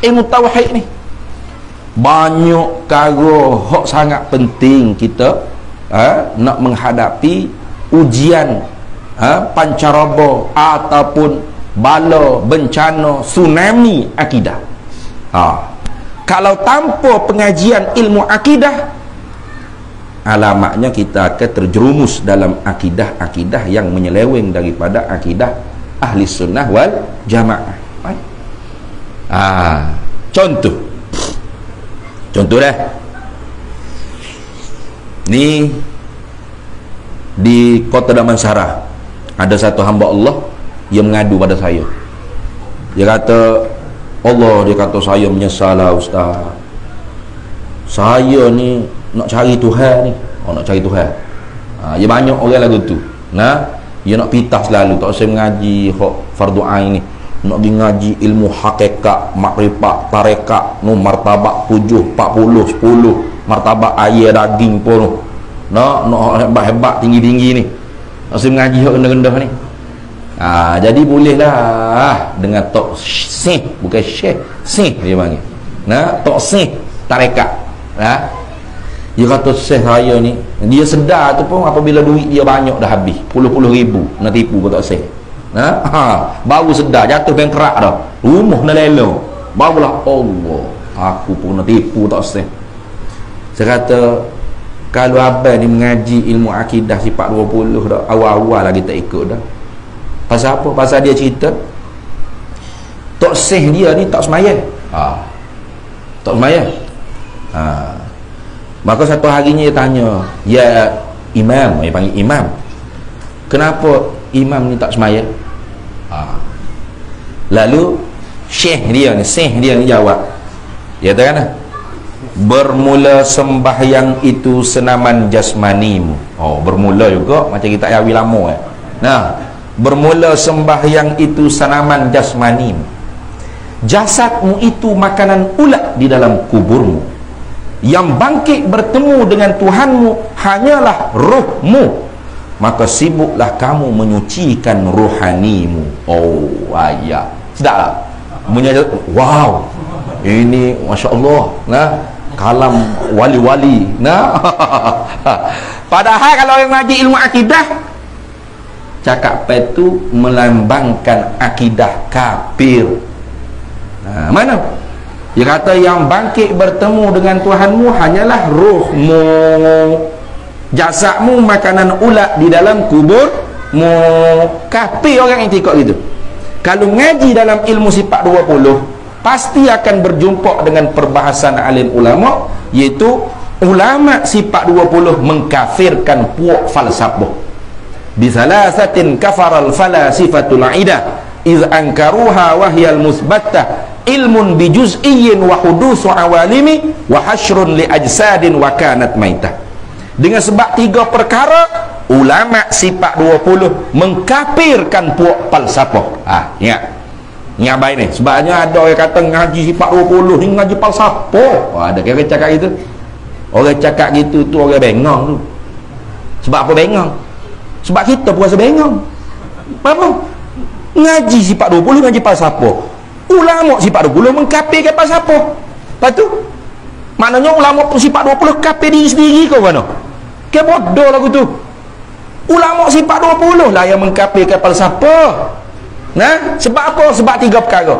ilmu tauhid ni. Banyak perkara hak sangat penting kita nak menghadapi ujian pancaraba ataupun bala, bencana, tsunami akidah. Kalau tanpa pengajian ilmu akidah, alamatnya kita akan terjerumus dalam akidah-akidah yang menyeleweng daripada akidah ahli sunnah wal jamaah. Contoh dah ni di kota Damansara ada satu hamba Allah yang mengadu pada saya. Dia kata saya menyesal lah Ustaz, saya ni nak cari Tuhan ni. Nak cari Tuhan. Dia banyak orang lagu tu. Dia nak pitah selalu, tak usah mengaji fardu ain ni, nak ngaji ilmu hakikat, makrifat, tarekat, martabak 7, 40, 10, martabak air daging pun nak hebat-hebat, tinggi-tinggi ni, tak usah mengaji hak rendah-rendah ni. Jadi bolehlah dengan tok sih, bukan syekh, sih dia panggil. Tok sih tarekat. Dia kata syekh saya ni, dia sedar tu pun apabila duit dia banyak dah habis, puluh-puluh ribu nak tipu kata syekh. Baru sedar, jatuh bengkerak dah, rumah nak lelo, barulah Allah, aku pun nak tipu tak syekh. Saya kata kalau abang ni mengaji ilmu akidah sifat 20 dah, awal-awal lagi tak ikut dah. Pasal apa? Pasal dia cerita tok syekh dia ni tak semayang. Tak semayang. Maka satu harinya dia tanya, ya Imam, dia panggil imam. Kenapa imam ni tak semaya? Lalu syekh dia ni jawab. Dia kata, bermula sembahyang itu senaman jasmanimu. Bermula juga macam kita yawi lama. Bermula sembahyang itu senaman jasmanimu. Jasadmu itu makanan ulat di dalam kuburmu. Yang bangkit bertemu dengan Tuhanmu hanyalah ruhmu. Maka sibuklah kamu menyucikan rohanimu. Ayat sedap tak? Wow, ini Masya Allah, kalam wali-wali. Padahal kalau yang ngaji ilmu akidah, cakap itu melambangkan akidah kafir. Mana? Dia kata yang bangkit bertemu dengan Tuhanmu hanyalah ruhmu, jasadmu makanan ulat di dalam kuburmu. Kafir orang yang ikut gitu. Kalau ngaji dalam ilmu sifat 20, pasti akan berjumpa dengan perbahasan alim ulama, iaitu ulama sifat 20 mengkafirkan puak falsafah. Bisalasatin kafaral falasifatul aidah iz ankaruha wahyal musbattah ilmun bijuz'iyyin wa hudusu awalimi wa hasyrun li ajsadin wa kanat maitah. Dengan sebab 3 perkara, ulama sifat 20 mengkafirkan puak falsafah. Ingat baik ni. Sebabnya ada orang kata ngaji sifat 20 ni ngaji falsafah. Ada orang cakap gitu. Orang cakap gitu tu orang bengong tu. Sebab apa bengong? Sebab kita puasa bengong. Apa? Ngaji sifat 20 ngaji falsafah. Ulama sifat 20 mengkafirkan falsafah. Lepas tu maknanya ulama sifat 20 kafir diri sendiri ke mana? Ke bodoh lagu tu. Ulama sifat 20 lah yang mengkafirkan falsafah. Sebab apa? Sebab 3 perkara.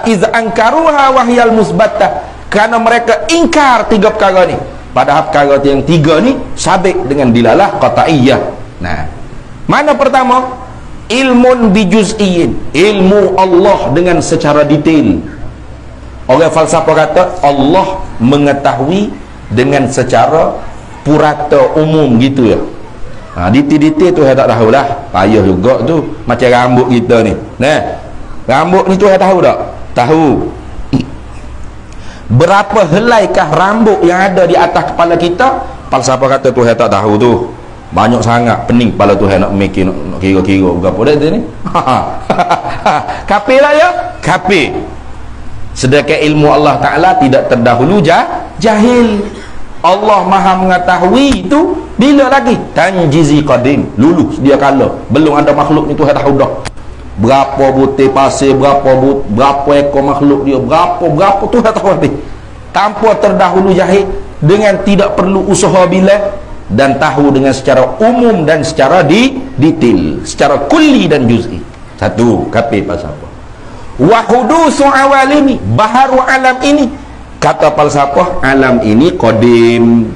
Iz ankaruha wahyal musbattah, kerana mereka ingkar 3 perkara ni. Padahal perkara yang 3 ni sabit dengan dilalah qat'iyah. Mana pertama? Ilmun bijuz'iyyin, ilmu Allah dengan secara detail. Orang falsafah kata Allah mengetahui dengan secara purata umum gitu ya. Detail-detail tu saya tak tahulah. Payah juga tu. Macam rambut kita ni. Rambut ni tu saya tahu tak? Tahu. Berapa helaikah rambut yang ada di atas kepala kita? Falsafah kata tu saya tak tahu tu. Banyak sangat pening kepala tu saya nak mikir, nak kira-kira berapa dah ni. Kafir lah ya? Kafir. Sedangkan ilmu Allah Ta'ala tidak terdahulu jahil. Allah Maha mengetahui itu bila lagi? Tanjizi qadim, lulu sedia kala. Belum ada makhluk ni Tuhan tahu dah. Berapa butir pasir, berapa ekor makhluk dia, berapa Tuhan tahu habis. Tanpa terdahulu jahil, dengan tidak perlu usaha bila, dan tahu dengan secara umum dan secara detail, secara kulli dan juz'i. Satu, kafir falsafah. Wa hudusu awalimi, baharu alam ini. Kata falsafah, alam ini qadim.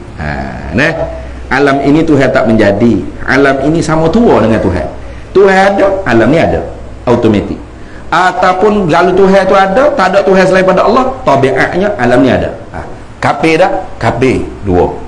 Alam ini Tuhan tak menjadi. Alam ini sama tua dengan Tuhan. Tuhan ada, alam ni ada, automatik. Ataupun kalau Tuhan tu ada, tak ada Tuhan selain pada Allah, tabiatnya alam ni ada. Kafir dah? Kafir. 2.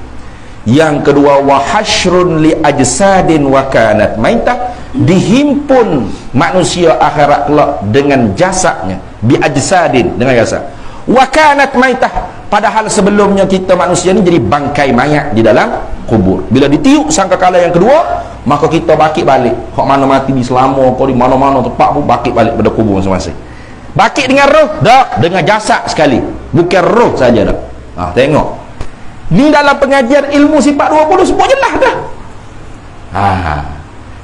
Yang kedua, wa hasyrun li ajsadin wa kanat maitah, dihimpun manusia akhirat kelak dengan jasadnya, bi ajsadin, dengan jasad, wa kanat maitah, padahal sebelumnya kita manusia ni jadi bangkai mayat di dalam kubur. Bila ditiup sangkakala yang kedua, maka kita bakit balik. Hak mana mati di Selangor, kau di mana-mana tempat pun bakit balik pada kubur masing-masing. Bakit dengan roh? Tak, dengan jasad sekali. Bukan roh saja dah. Tengok. Ni dalam pengajian ilmu sifat 20 semua jelas dah.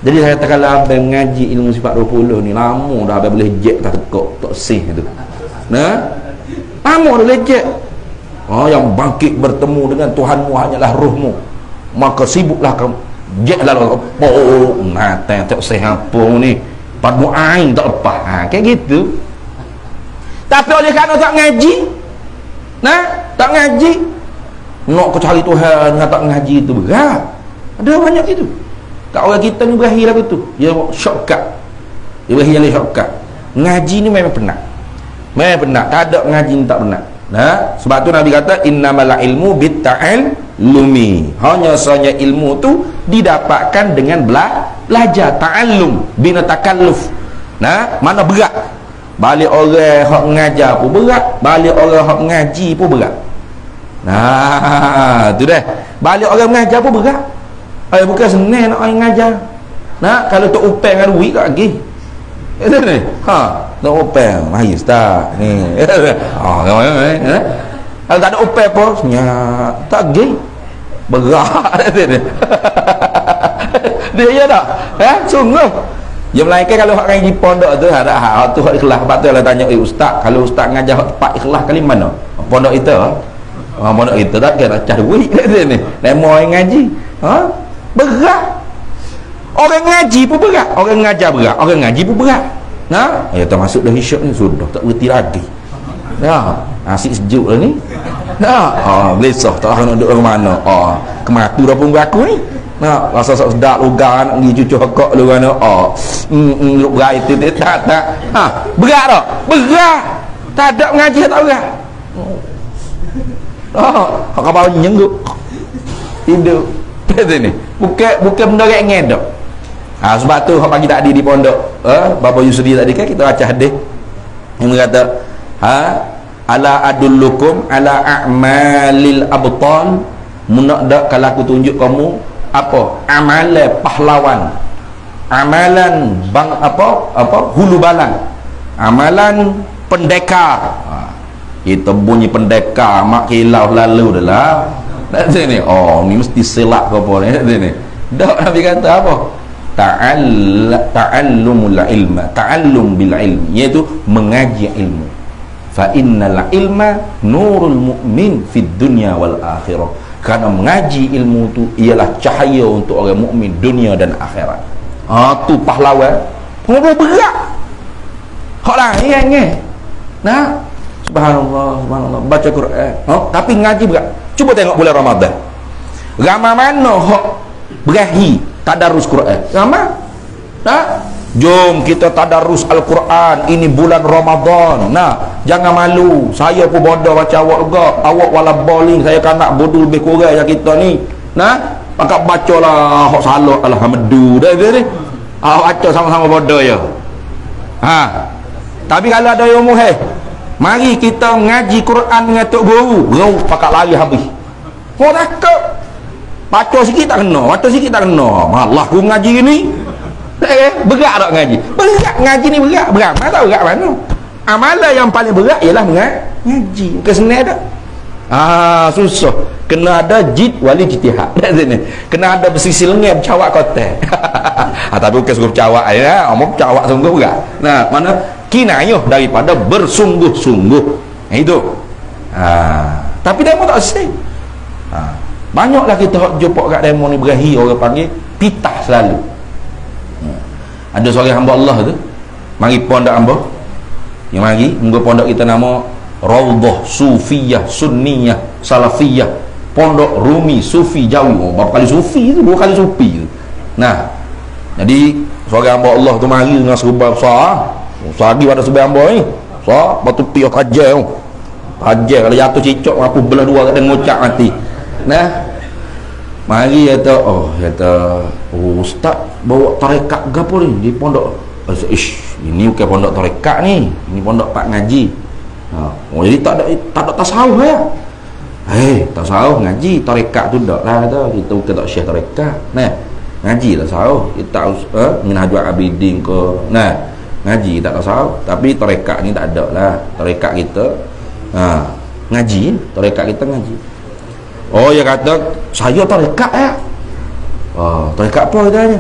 Jadi saya kata kalau abang mengaji ilmu sifat 20 ni lama dah, abang boleh jet tak tekuk, tak sih tu. Lama dah boleh jet. Yang bangkit bertemu dengan Tuhanmu hanyalah ruhmu. Maka sibuklah kamu. Jet lalu tak sih apa ni. Padu ain tak lepas. Kayak gitu. Tapi oleh kerana tak ngaji, tak ngaji, nak kau cari Tuhan dengan tak ngaji itu berat. Ada banyak itu. Kat orang kita ni berakhir lagu tu. Dia shortcut. Dia berakhir jalan shortcut. Ngaji ni memang penat. Memang penat. Tak ada ngaji ni tak penat. Sebab tu Nabi kata innamal ilmu bitta'al ta'allumi. Hanya saja ilmu tu didapatkan dengan belajar. Ta'allum bina takalluf. Nah, mana berat? Balik orang hak mengajar pun berat, balik orang hak mengaji pun berat. Nah, tu dah. Balik orang mengajar pun berat. Bukan senang nak orang mengajar. Nah, kalau tok upeng dengan duit kat lagi. Itu ni. Tok upeng, mari ustaz. Ni. Kalau tak ada upeng pun senyap, tak lagi. Berat tu ni. Dia ya tak? Sungguh. Yang melainkan kalau hak ngaji pondok tu ada hak tu hak ikhlas. Sebab tu lah tanya ustaz, kalau ustaz ngajar hak tepat ikhlas kali mana? Pondok itu. Pondok itu tak kira cah duit ni. Nemo orang ngaji. Berat. Orang ngaji pun berat, orang ngajar berat, orang ngaji pun berat. Nah, termasuk dah hisyuk ni sudah tak berhenti lagi. Asyik sejuk lah ni. Besok tak tahu nak duduk ke mana. Kematu dah pun beraku ni. Rasa sedap lugar nak pergi cucu hokok lu kan. Duduk berat itu tak. Berat tak? Berat. Tak ada mengaji tak berat. Kapal nyengguk. Tidur. Kata ni. Bukan benda yang ngedok. Sebab tu hak pagi tadi di pondok, Bapa Yusri tadi kan kita baca hadis yang kata, ala adullukum ala a'malil abtal, munak dak kalau aku tunjuk kamu apa amalan pahlawan, amalan bang apa hulu balang, amalan pendekar. Kita bunyi pendekar mak kilau lalu dah lah. Tak sini. Ni mesti selak ke apa ni. Dak Nabi kata apa? Ta'allumul ilma, ta'allum bil ilmi, iaitu mengaji ilmu. Fa innal ilma nurul mu'min fid dunya wal akhirah. Karena mengaji ilmu tu ialah cahaya untuk orang mukmin dunia dan akhirat. Tu pahlawan. Pengobrol berat. Hak lain kan. Nah, subhanallah baca Quran. Tapi ngaji berat. Cuba tengok bulan Ramadan. Ramai mana hak berahi tadarus Quran? Ramai. Jom kita tadarus Al-Quran. Ini bulan Ramadan. Jangan malu. Saya pun bodoh macam awak juga. Awak wala bowling, saya kan nak bodoh lebih kurang yang kita ni. Pakak baca lah hak salah alhamdulillah dah ni. Baca sama-sama bodoh ya. Tapi kalau ada yang umur, mari kita ngaji Quran dengan tok guru. Pakak lari habis. Kau takut. Baca sikit tak kena, baca sikit tak kena. Malah aku ngaji ni. Berat tak ngaji? Berat ngaji ni berat. Berat mana tak berat mana? Amalan yang paling berat ialah ngaji. Bukan senang tak? Susah. Kena ada jid wali jitihad. Kena ada bersisi lengan bercawak kotak. Tapi bukan suruh bercawak ya. Omong bercawak sungguh berat. Mana kinayah daripada bersungguh-sungguh. Itu. Tapi demo tak sih. Banyaklah kita jumpa kat demo ni berahi orang panggil pitah selalu. Ada seorang hamba Allah tu mari pondok hamba yang mari muka pondok kita nama Raudhah Sufiyah Sunniyah Salafiyah, pondok Rumi Sufi jauh. Berapa kali Sufi tu? 2 kali Sufi tu. Jadi seorang hamba Allah tu mari dengan serba besar. Sagi pada serba hamba ni besar, batu piah kajar kajar. Kalau jatuh cicak aku belah 2 kat ngocak mati. Mari kata, ustaz bawa tarekat gapo ni di pondok. Ini bukan pondok tarekat ni, ini pondok pak ngaji. Jadi tak ada tasawuf ya. Tasawuf ngaji, tarekat tu dak lah kata. Kita bukan tak syekh tarekat. Ngaji tasawuf, kita Minhajul Abidin ke. Ngaji tak tasawuf, tapi tarekat ni tak ada lah. Tarekat kita ngaji, tarekat kita ngaji. Dia kata saya tarekat ya. Tarekat apa katanya?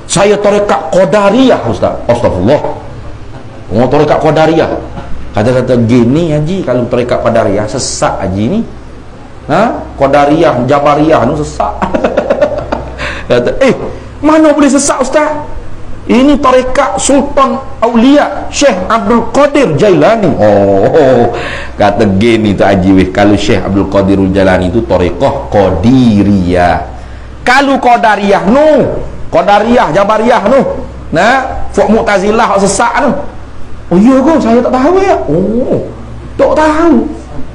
Saya tarekat Qadariyah ustaz. Astagfirullah. Tarekat Qadariyah. Kata-kata gini haji, kalau tarekat Qadariyah sesat haji ni. Qadariyah, Jabariyah ni sesat. Kata, mana boleh sesat ustaz? Ini tarekat Sultan Aulia Syekh Abdul Qadir Jailani. Kata gini tu haji weh, kalau Syekh Abdul Qadir Jailani tu tarekat Qadiriyah. Kalau Qadariyah no, Qadariyah Jabariyah no. Fuk Mu'tazilah sesat tu. Ya ke? Saya tak tahu ya. Tak tahu.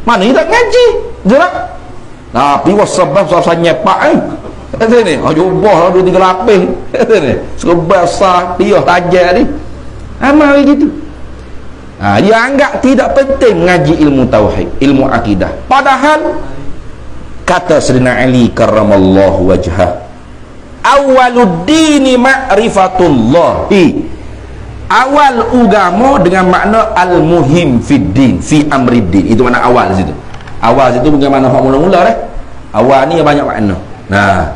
Mana ni tak ngaji? Jerak. Tapi wasabah susah nyepak kata ni, jubah lah 2-3 lapis kata ni, serba besar dia tajam ni amal gitu. Dia anggap tidak penting mengaji ilmu tauhid, ilmu akidah, padahal kata Sayyidina Ali karramallahu wajhah, awwaluddini ma'rifatullahi, awal agama dengan makna al-muhim fid din, fi amriddin, itu makna awal situ. Awal situ bukan makna hak mula-mula dah. Awal ni banyak makna. Nah,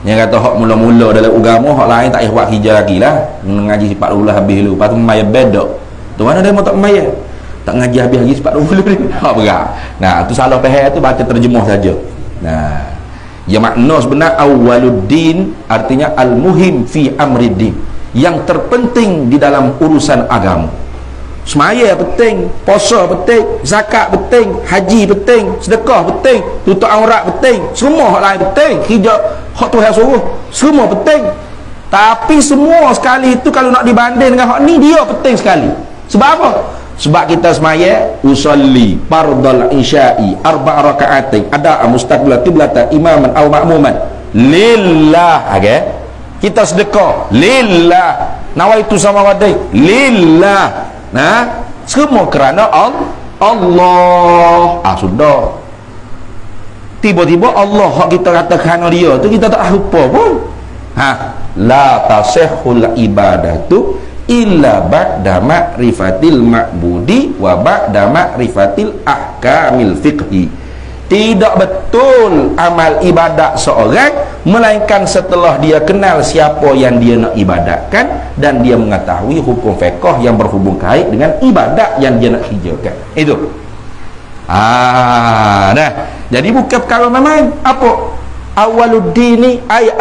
yang kata hak mula-mula dalam agama, hak lain tak payah buat hijau lagi lah, mengaji sifat dulu habis dulu, lepas tu maya bedok. Tu mana dia mau tak maya? Tak ngaji habis lagi sifat dulu ni. Hak berat. Nah, tu salah faham tu, baca terjemah saja. Nah, ya makna sebenar awwaluddin artinya al-muhim fi amriddin, yang terpenting di dalam urusan agama. Semaya penting, puasa penting, zakat penting, haji penting, sedekah penting, tutup aurat penting, semua hak lain penting, kerja hak Tuhan suruh, semua penting. Tapi semua sekali itu kalau nak dibanding dengan hak ni, dia penting sekali. Sebab apa? Sebab kita semaya usolli fardal isya'i 4 raka'atin ada mustaqbil qiblata imaman aw ma'muman lillah. Okay? Kita sedekah lillah, nawaitu samawati lillah. Nah, semua kerana Allah. Sudah. Tiba-tiba Allah hak kita kata kerana dia tu kita tak lupa pun. La tasihhul ibadatu illa ba'da ma'rifatil ma'budi wa ba'da ma'rifatil ahkamil fiqhi. Tidak betul amal ibadat seorang melainkan setelah dia kenal siapa yang dia nak ibadatkan dan dia mengetahui hukum fiqh yang berhubung kait dengan ibadat yang dia nak kerjakan. Itu. Dah. Jadi bukan perkara main. Apa? Awaluddini ay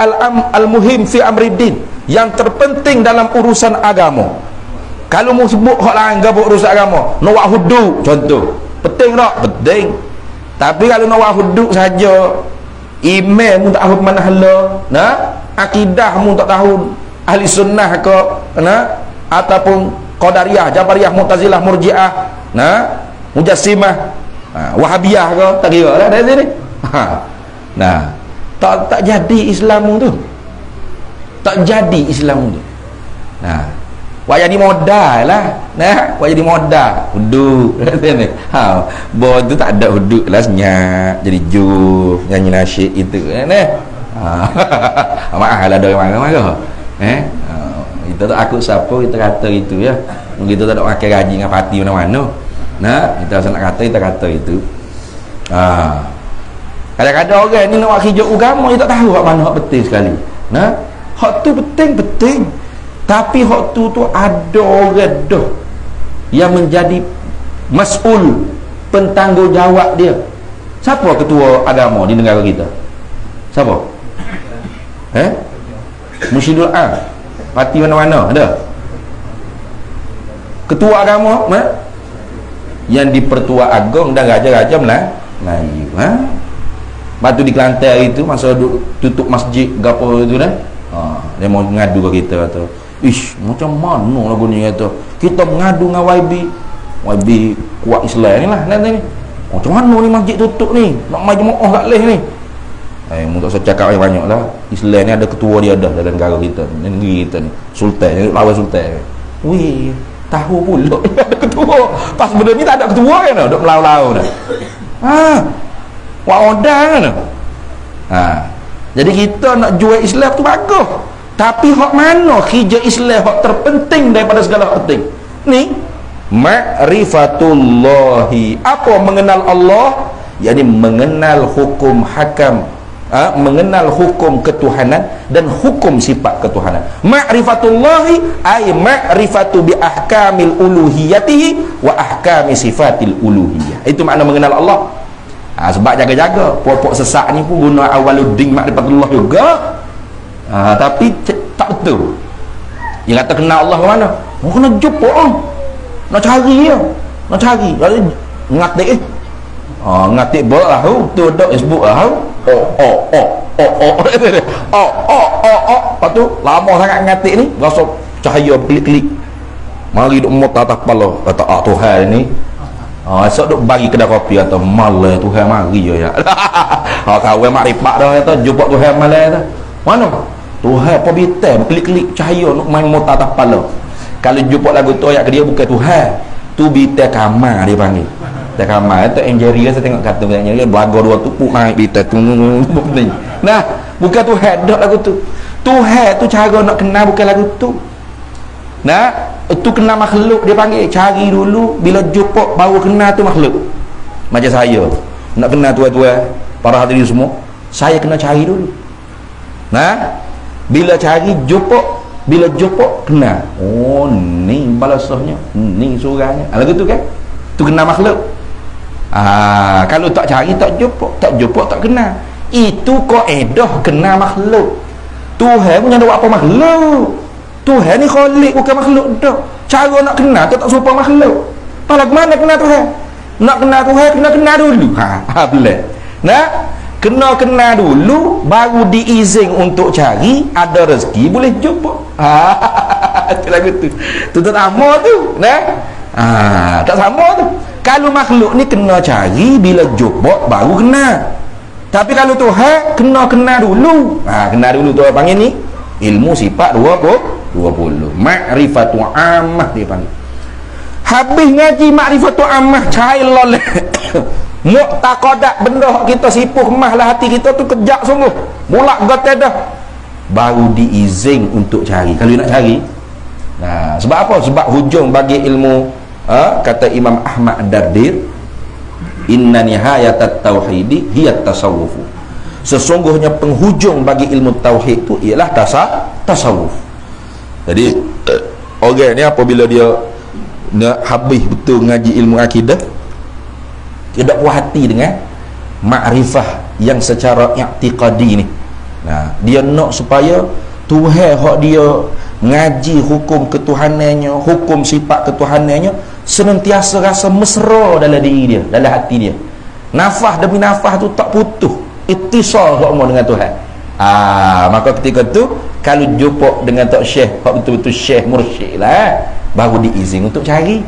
al-muhim fi amriddin, yang terpenting dalam urusan agama. Kalau mau sebut hak lain gabuk urusan agama, nawak hudud contoh. Penting tak? Penting. Tapi kalau nak hudud saja, iman mu tak tahu mana hala, nah, akidah mu tak tahu ahli sunnah ke, nah, ataupun qadariyah, jabariyah, mu'tazilah, murji'ah, nah, mujassimah, wahabiyah ke, tak kira lah dari sini. Nah, tak jadi Islam tu. Tak jadi Islam tu. Nah, wak jadi modal lah. Nah, wak jadi modal hudud ni. Bo tu tak ada hudud lah, senyap jadi juh nyanyi nasyid itu nah. Maaf lah ada orang marah. Kita tak akut siapa kita kata itu ya. Kita tak ada makan gaji dengan parti mana-mana. Nah, kita nak kata kita kata itu. Kadang-kadang orang ni nak buat kerja agama, dia tak tahu hak mana hak betul sekali. Nah, hak tu penting. Tapi hak tu ada orang dah yang menjadi mas'ul, pentanggungjawab dia. Siapa ketua agama di negara kita? Siapa? Mursyidul Am, parti mana-mana ada. Ketua agama mana? Yang di-Pertua Agong dan Raja-Raja Melayu. Batu di Kelantan itu masa tutup masjid gapo itu dah. Dia mau ngadu ke kita kata, "Ish, macam mana lagu ni kata. Kita mengadu dengan YB kuat Islam ni lah nanti ni. Macam mana ni masjid tutup ni? Nak mai jemaah tak leh ni." Mu tak usah cakap banyak lah. Islam ni ada ketua dia dah dalam negara kita, negeri kita ni. Sultan, lawan sultan. Weh, tahu pula ada ketua. Pas benda ni tak ada ketua kan, duk melau-lau dah. Wak odang kan. Jadi kita nak jual Islam tu bagus. Tapi hak mana kerja Islam hak terpenting daripada segala hak penting? Ni ma'rifatullahi. Apa mengenal Allah? Yani mengenal hukum hakam, mengenal hukum ketuhanan dan hukum sifat ketuhanan. Ma'rifatullahi ay ma'rifatu bi ahkamil uluhiyatihi wa ahkami sifatil uluhiyah. Itu makna mengenal Allah. Sebab jaga-jaga puak-puak sesak ni pun guna awaluddin ma'rifatullah juga. Tapi tak betul. Yang kata kenal Allah ke mana? Kena jumpa nak cari dia. Nak cari. Jadi ngatik ngatik belah tu dok Facebook lah. Lepas tu lama sangat ngatik ni, rasa cahaya klik-klik. Mari duk mota atas kepala. Kata Tuhan ni esok duk bagi kedai kopi atau malah Tuhan mari ya. Ha kawan makrifat dah kata jumpa Tuhan malam tu. Mana? Tuhan apa bitai berkelip-kelip cahaya nak main motor atas kepala. Kalau jumpa lagu tu ayat ke dia bukan Tuhan. Tu bitai kamar dia panggil. Bitai kamar tu Angeria saya tengok kata Angeria belaga dua tupuk naik bitai tu. Nah, bukan Tuhan dak lagu tu. Tuhan tu cara nak kenal bukan lagu tu. Nah, itu kenal makhluk dia panggil. Cari dulu bila jumpa baru kenal tu makhluk. Macam saya nak kenal tuan-tuan para hadirin semua, saya kena cari dulu. Nah, bila cari jumpa, bila jumpa kenal. Oh, ni balasahnya, ni surahnya. Lagu tu kan? Tu kenal makhluk. Kalau tak cari tak jumpa, tak kenal. Itu kaedah kenal makhluk. Tuhan punya ada apa makhluk. Tuhan ni khalik bukan makhluk dah. Cara nak kenal tu tak serupa makhluk. Kalau mana kenal Tuhan? Nak kenal Tuhan kena kenal dulu. Boleh. Nah, kena kenal dulu baru diizin untuk cari, ada rezeki boleh jumpa. Itu lagu tu. Tu tak sama tu. Nah. Tak sama tu. Kalau makhluk ni kena cari bila jumpa baru kenal. Tapi kalau Tuhan kena kenal dulu. Kenal dulu tu orang panggil ni ilmu sifat 20 ma'rifatu ammah dia panggil. Habis ngaji ma'rifatu ammah cailol mu'taqadat benda kita sipuh mah lah hati kita tu kejak sungguh mulak gata dah baru diizin untuk cari. Kalau nak cari sebab apa? Sebab hujung bagi ilmu kata Imam Ahmad Ad-Dardir, inna nihayatat tauhidi hiya tasawwuf. Sesungguhnya penghujung bagi ilmu tauhid tu ialah tasawuf. Jadi orang ni apabila dia nak habis betul ngaji ilmu akidah, tidak puas hati dengan makrifah yang secara i'tiqadi ni. Dia nak supaya Tuhan hak dia ngaji hukum ketuhanannya, hukum sifat ketuhanannya senantiasa rasa mesra dalam diri dia, dalam hati dia. Nafas demi nafas tu tak putus, ittisal sama dengan Tuhan. Maka ketika tu kalau jumpa dengan Tok Syekh, hak betul-betul Syekh mursyid lah, baru diizin untuk cari.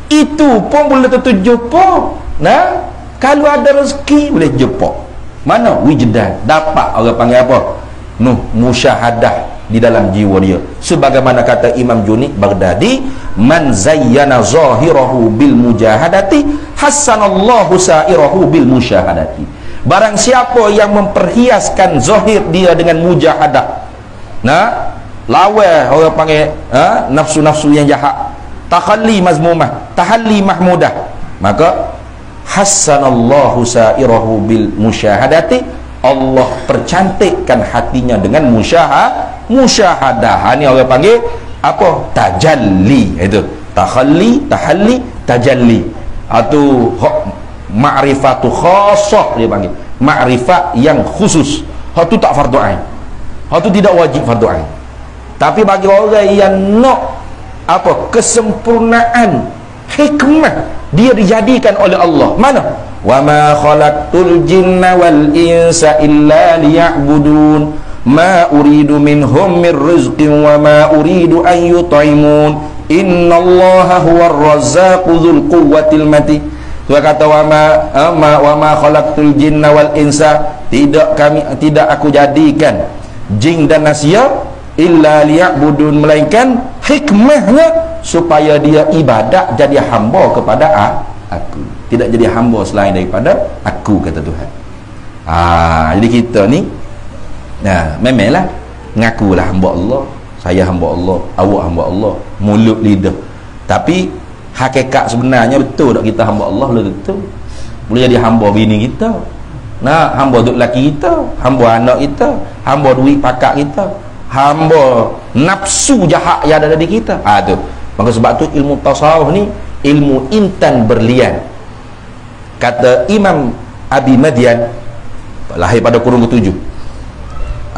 Itu pun boleh tentu jumpa. Nah, kalau ada rezeki boleh jumpa. Mana wijdan, dapat orang panggil apa? Musyahadah di dalam jiwa dia. Sebagaimana kata Imam Junaid Baghdadi, man zayyana zahirahu bil mujahadati hasanallahu sa'irahu bil musyahadati. Barang siapa yang memperhiaskan zahir dia dengan mujahadah, lawan orang panggil nafsu-nafsu yang jahat, takhalli mazmumah, tahalli mahmudah, maka hasanallahu sa'irahu bil musyahadati, Allah percantikkan hatinya dengan musyahadah. Ini orang panggil apa? Tajalli. Itu takhalli, tahalli, tajalli. Itu ma'rifatu khassah dia panggil. Ma'rifat yang khusus. Hak tu tak fardu ain. Hak tu tidak wajib fardu ain. Tapi bagi orang yang nak apa? Kesempurnaan hikmah, dia dijadikan oleh Allah. Mana? Wa ma khalaqtul jinna wal insa illa liya'budun ma uridu minhum min rizqin wa ma uridu an yut'imun innallaha huwar razzaqu dzul quwwatil matin. Dia kata wa ma khalaqtul jinna wal insa, tidak aku jadikan jin dan manusia illa liya'budun, melainkan hikmahnya supaya dia ibadat jadi hamba kepada aku, tidak jadi hamba selain daripada aku, kata Tuhan. Jadi kita ni memanglah ngakulah hamba Allah, saya hamba Allah, awak hamba Allah, mulut lidah, tapi hakikat sebenarnya betul tak kita hamba Allah? Boleh betul. Boleh jadi hamba bini kita, hamba duk laki kita, hamba anak kita, hamba duit pakak kita, hamba nafsu jahat yang ada di kita. Tu. Maka sebab tu ilmu tasawuf ni ilmu intan berlian. Kata Imam Abi Madian, lahir pada kurun ke-7,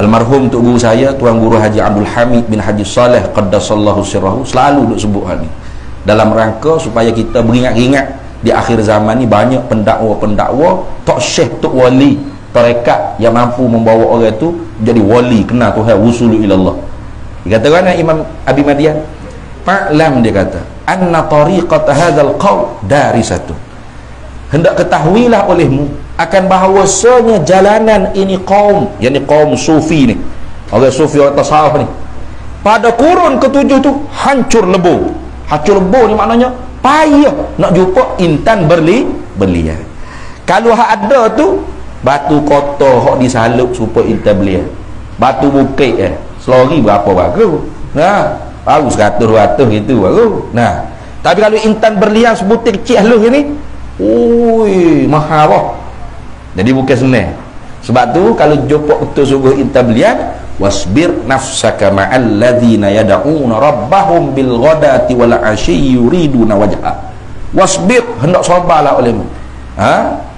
almarhum tok guru saya, Tuan Guru Haji Abdul Hamid bin Haji Saleh qaddasallahu sirrahu, selalu duk sebut hal ni dalam rangka supaya kita beringat-ingat di akhir zaman ni banyak pendakwa-pendakwa tok syekh, tok wali, tarekat yang mampu membawa orang tu jadi wali, kenal Tuhan, wusulu ilallah. Dikatakan Imam Abi Madian, fa'lam, dia kata, anna tariqat hadzal qaul darisatun, hendak ketahuilah olehmu akan bahawasanya jalanan ini kaum, yakni kaum sufi ni, orang sufi, orang tasawuf ni, pada kurun ke-7 tu hancur lebur. Hancur lebur ni maknanya payah nak jumpa intan berlian. Kalau hak ada tu batu kotor hok disalup supaya intan berlian, batu bukit selori berapa bagus, nah baru 100-200 gitu baru. Nah tapi kalau intan berlian sebutir kecil halus ni, ui mahal lah. Jadi bukan senang. Sebab tu kalau jumpa betul sungguh intan berlian, wasbir nafsaka ma'al ladzina yad'una rabbahum bil ghadati wal 'ashyi yuriduna wajha. Wasbir, hendak sabarlah olehmu.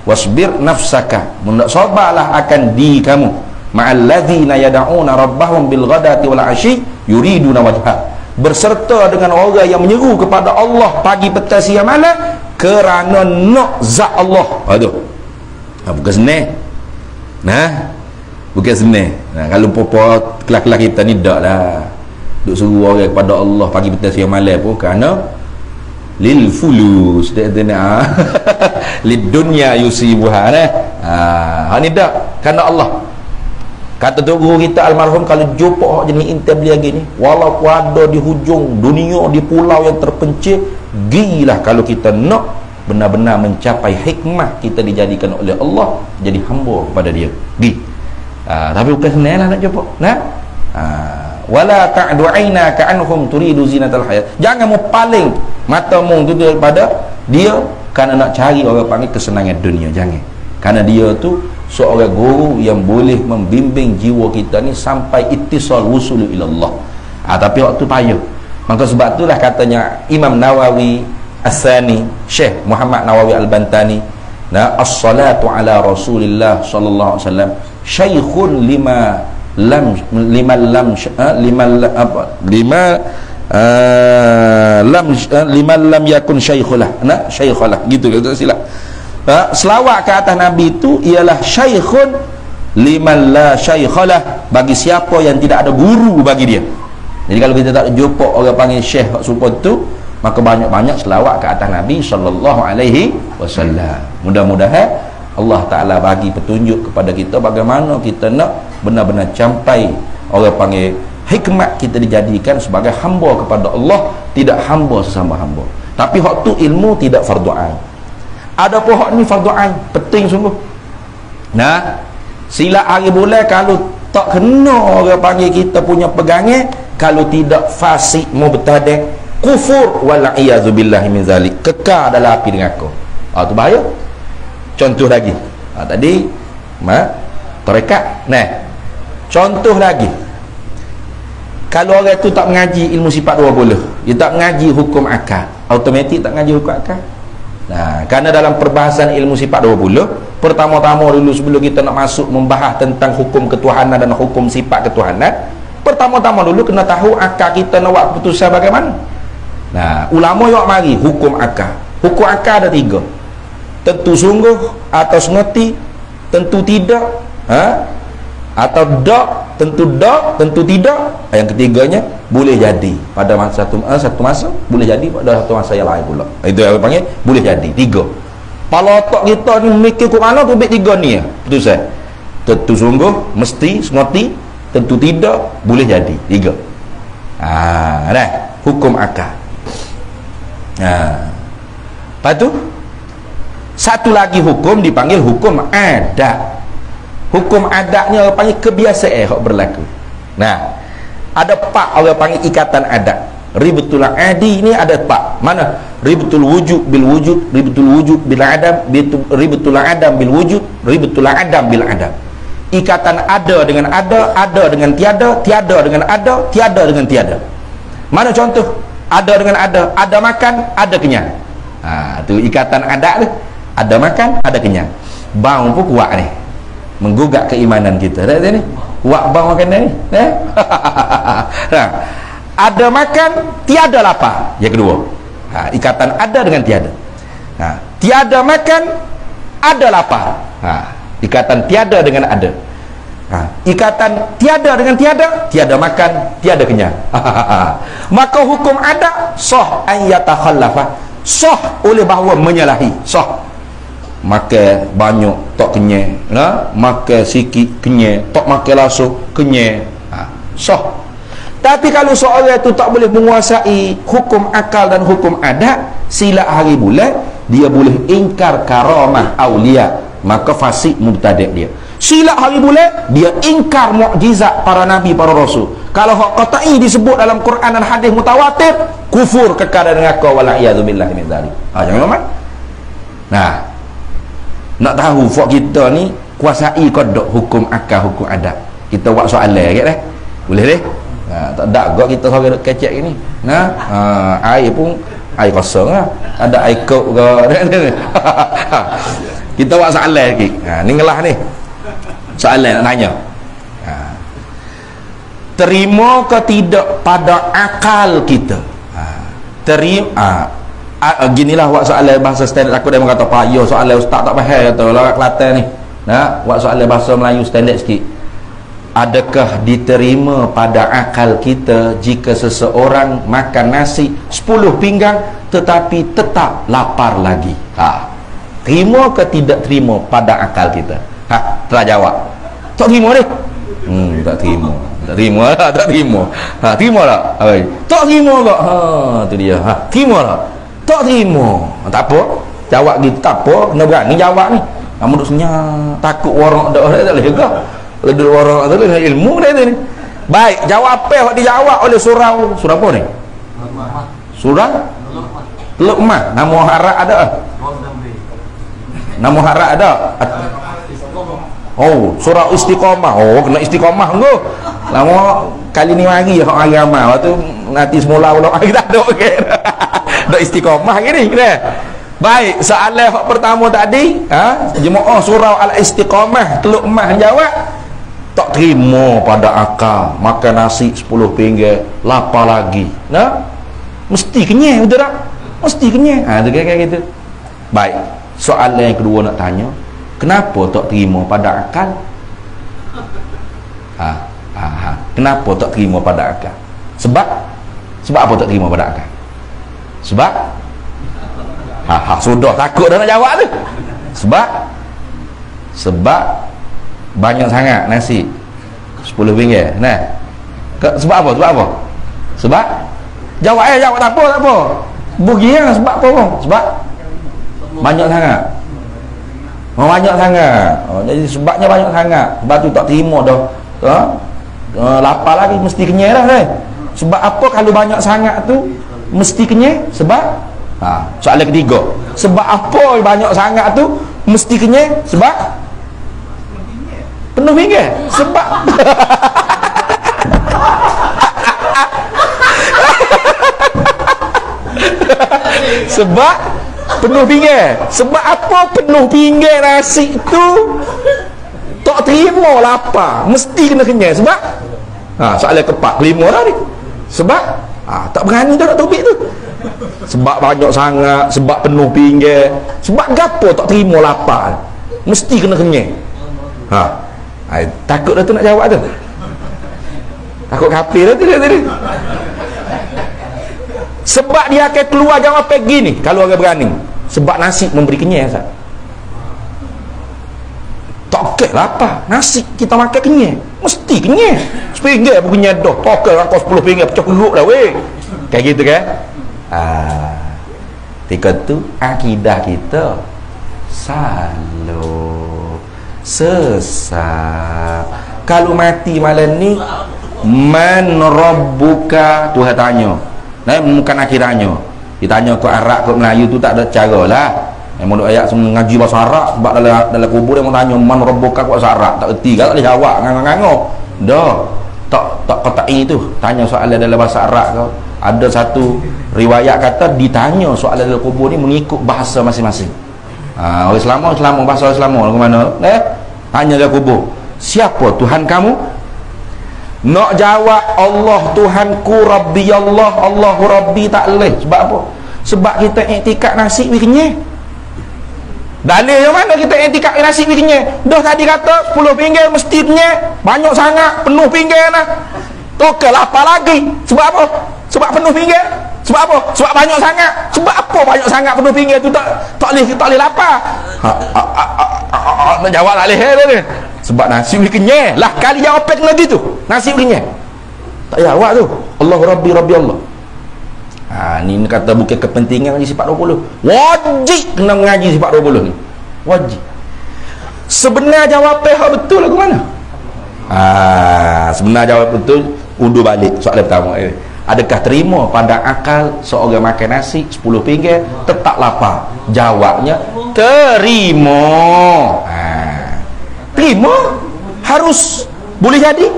Wasbir nafsaka, hendak sabarlah akan diri kamu, ma'al ladzina yad'una rabbahum bil ghadati wal 'ashyi yuriduna wajha, berserta dengan orang yang menyeru kepada Allah pagi petang siang malam kerana nak zat Allah. Aduh, bukan senang. Nah, bukan senang. Nah, kalau popo kelas-kelas kita ni tak lah duk suruh orang kepada Allah pagi petang siang malam pun kerana lil fulus lid dunya yusibuha ni dak kerana Allah. Kata tu guru kita almarhum, kalau jumpa orang jenis intan belia gini, walaupun ada di hujung dunia, di pulau yang terpencil, gilah kalau kita nak benar-benar mencapai hikmah kita dijadikan oleh Allah jadi hamba kepada dia. Tapi bukan senang lah nak jumpa. Nah, wala ta'du 'ainaka anhum turidu zinatal hayat. Jangan mu paling matamu tu daripada dia kerana nak cari orang panggil kesenangan dunia. Jangan. Kerana dia tu seorang guru yang boleh membimbing jiwa kita ni sampai ittisal wusul ila Allah. Tapi waktu payah. Maka sebab itulah katanya Imam Nawawi As-Sani, Syekh Muhammad Nawawi Al-Bantani, as-salatu ala Rasulillah sallallahu alaihi wasallam syaikhun lima lam yakun syaikhulah. Syaikhulah gitu tak silap. Selawat ke atas Nabi itu ialah syaikhun liman la syaikhalah, bagi siapa yang tidak ada guru bagi dia. Jadi kalau kita tak jumpa orang panggil syekh supaya tu, maka banyak-banyak selawat ke atas Nabi sallallahu alaihi wasallam. Mudah-mudahan Allah Taala bagi petunjuk kepada kita bagaimana kita nak benar-benar capai orang panggil hikmat kita dijadikan sebagai hamba kepada Allah, tidak hamba sesama hamba. Tapi hak tu ilmu tidak fardu ain. Ada pun hak ni fardu ain, penting sungguh. Nah, silat hari bulan kalau tak kena orang panggil kita punya pegangan, kalau tidak fasik mubtadi', kufur wal a'yadzu billahi min zalik, kekal dalam api neraka. Tu bahaya. Contoh lagi. Tadi tarekat. Nah, contoh lagi. Kalau orang tu tak mengaji ilmu sifat 20, dia tak mengaji hukum akal, automatik tak mengaji hukum akal. Nah, kerana dalam perbahasan ilmu sifat 20, pertama-tama dulu sebelum kita nak masuk membahas tentang hukum ketuhanan dan hukum sifat ketuhanan, pertama-tama dulu kena tahu akal kita nak buat keputusan bagaimana. Nah, ulama yang mari hukum akal. Hukum akal ada 3. Tentu sungguh atau sengerti, tentu tidak, atau dak, tentu tidak. Yang ketiganya boleh jadi pada masa satu masa, boleh jadi pada satu masa yang lain pula. Itu yang panggil boleh jadi 3. Kepala otak kita ni mikir ke mana tu 3 ni putusan. Tentu sungguh, mesti, sengerti, tentu tidak, boleh jadi 3. Dah hukum akal. Lepas tu satu lagi hukum dipanggil hukum adat. Hukum adatnya orang panggil kebiasaan yang berlaku. Nah, ada 4 orang panggil ikatan adat. Ribatul adi ni ada 4. Mana? Ribatul wujud bil wujud, ribatul wujud bil adam, ribatul adam bil wujud, ribatul adam bil adam. Ikatan ada dengan ada dengan tiada, tiada dengan ada, tiada dengan tiada. Mana contoh? Ada dengan ada makan, ada kenyang. Tu ikatan adat tu. Ada makan, ada kenyang. Bau pun kuat ni, menggugat keimanan kita. Tak ni? Kuat bau makan ni. Ada makan, tiada lapar. Yang kedua. Ikatan ada dengan tiada. Tiada makan, ada lapar. Ikatan tiada dengan ada. Ikatan tiada dengan tiada, tiada makan, tiada kenyang. Maka hukum adat sah an yatakhallafa, sah oleh bahawa menyalahi, sah. makan banyak tak kenyang, makan sikit kenyang, tak makan langsung kenyang. Sah. Tapi kalau seorang itu tak boleh menguasai hukum akal dan hukum adat, silap hari bulan, dia boleh ingkar karamah aulia, maka fasik mubtadi' dia. Silap hari bulan, dia ingkar mukjizat para nabi, para rasul. Kalau hak qat'i disebut dalam Quran dan hadis mutawatir, kufur kekal dan neraka wal iyad billah min dzalik. Jangan amat. Nah, nak tahu fak kita ni kuasai kodok hukum akal, hukum adat. Kita buat soalan dekat dah. Boleh deh? Tak ada gak kita sore duk kecek gini. Air pun air kosong lah. Ada air kok ke. Kita buat soalan lagi. Ni ngelah ni. Soalan nak tanya. Terima ke tidak pada akal kita? Terima. Ginilah buat soalan bahasa standard. Aku dah kata payah soalan ustaz tak faham kata orang Kelantan ni. Buat soalan bahasa Melayu standard sikit. Adakah diterima pada akal kita jika seseorang makan nasi 10 pinggang tetapi tetap lapar lagi? Terima ke tidak terima pada akal kita? Telah jawab. Tak terima dia. Tak terima. Tak terima lah, tak terima. Terima tak? Tak terima tak? Tu dia. Terima tak? Tak terima. Tak apa. Jawab gitu tak apa. Kena berani jawab ni. Kamu duduk senyap. Takut orang tak boleh ke? Kalau duduk orang tu dengan ilmu dia tu ni. Baik, jawab apa yang dijawab oleh surau apa ni? Surah Luqman. Nama harap ada? Nama harap ada? Oh, surah istiqamah. Oh, kena istiqamah tu. Lama kali ni mari hak agama. Waktu nanti semula pula kita tak ada okey. Dak istiqamah gini kena. Baik, soalan hak pertama tadi, jemaah surah al-istiqamah, Luqman jawab tak terima pada akal makan nasi 10 pinggang lapar lagi. Mesti kenyang betul tak? Mesti kenyang. Tu kayak gitu. Baik, soalan yang kedua nak tanya, kenapa tak terima pada akal? Kenapa tak terima pada akal? Sebab apa tak terima pada akal? Sebab sudah takut dah nak jawab tu. Sebab banyak sangat nasi 10 pinggang. Sebab apa? Sebab jawab tak apa. Bugi sebab apa bang? Sebab banyak sangat. Banyak sangat. Jadi sebabnya banyak sangat. Sebab tu tak terima dah. Lapar lagi mesti kenyang dah kan. Sebab apa kalau banyak sangat tu mesti kenyang? Sebab soalan ketiga. Sebab apa banyak sangat tu mesti kenyang? Sebab penuh pinggang. Sebab sebab penuh pinggang. Sebab apa penuh pinggang nasi tu tak terima lapar, mesti kena kenyang. Sebab soalan keempat, kelima dah ni. Sebab tak berani dah nak topik tu. Sebab banyak sangat, sebab penuh pinggang. Sebab gapo tak terima lapar, mesti kena kenyang. Takut dah tu nak jawab tu. Takut kafir dah tu dia tadi. Sebab dia akan keluar jawapan gini kalau orang berani. Sebab nasi memberi kenyang sah. Tak okey lapar, nasi kita makan kenyang, mesti kenyang. Sepinggan pun kenyang dah. Tak okey aku 10 pinggan pecah perut dah weh. Kayak gitu kan? Ketika tu akidah kita selalu sesat. Kalau mati malam ni, man rabbuka, Tuhan tanya. Bukan akhirannya. Ditanya ke Arab ke Melayu tu tak ada cara lah. Yang mau ayat semua ngaji bahasa Arab, sebab dalam kubur dia mau tanya man rabbuka bahasa Arab, tak erti kan, tak boleh jawab ngangong-ngangong. Dah. Tak qat'i tu. Tanya soalan dalam bahasa Arab kau. Ada satu riwayat kata ditanya soalan dalam kubur ni mengikut bahasa masing-masing. Orang Islam bahasa Islam lagu mana? Tanya dalam kubur, siapa Tuhan kamu? Nak jawab Allah Tuhanku, Rabbi Allah, Allahu Rabbi, tak boleh. Sebab apa? Sebab kita iktikad nasi we kenyang. Dalil yang mana kita iktikad nasi we kenyang? Dah tadi kata 10 pinggan mesti kenyang, banyak sangat, penuh pinggan lah. Tukar lapar lagi. Sebab apa? Sebab penuh pinggir. Sebab apa? Sebab banyak sangat. Sebab apa banyak sangat penuh pinggir tu tak boleh lapar? Nak jawab tak boleh ni. Sebab nasi boleh kenyang. Lah kali jawab kena gitu. Nasi boleh kenyang. Tak jawab tu. Allah Rabbi Allah. Ni kata bukan kepentingan ngaji sifat 20. Wajib kena mengaji sifat 20 ni. Wajib. Sebenar jawapan hak betul lagu mana? Sebenar jawab betul undur balik soalan pertama. Adakah terima pada akal seorang makan nasi 10 pinggir tetap lapar? Jawabnya terima. Terima harus boleh jadi.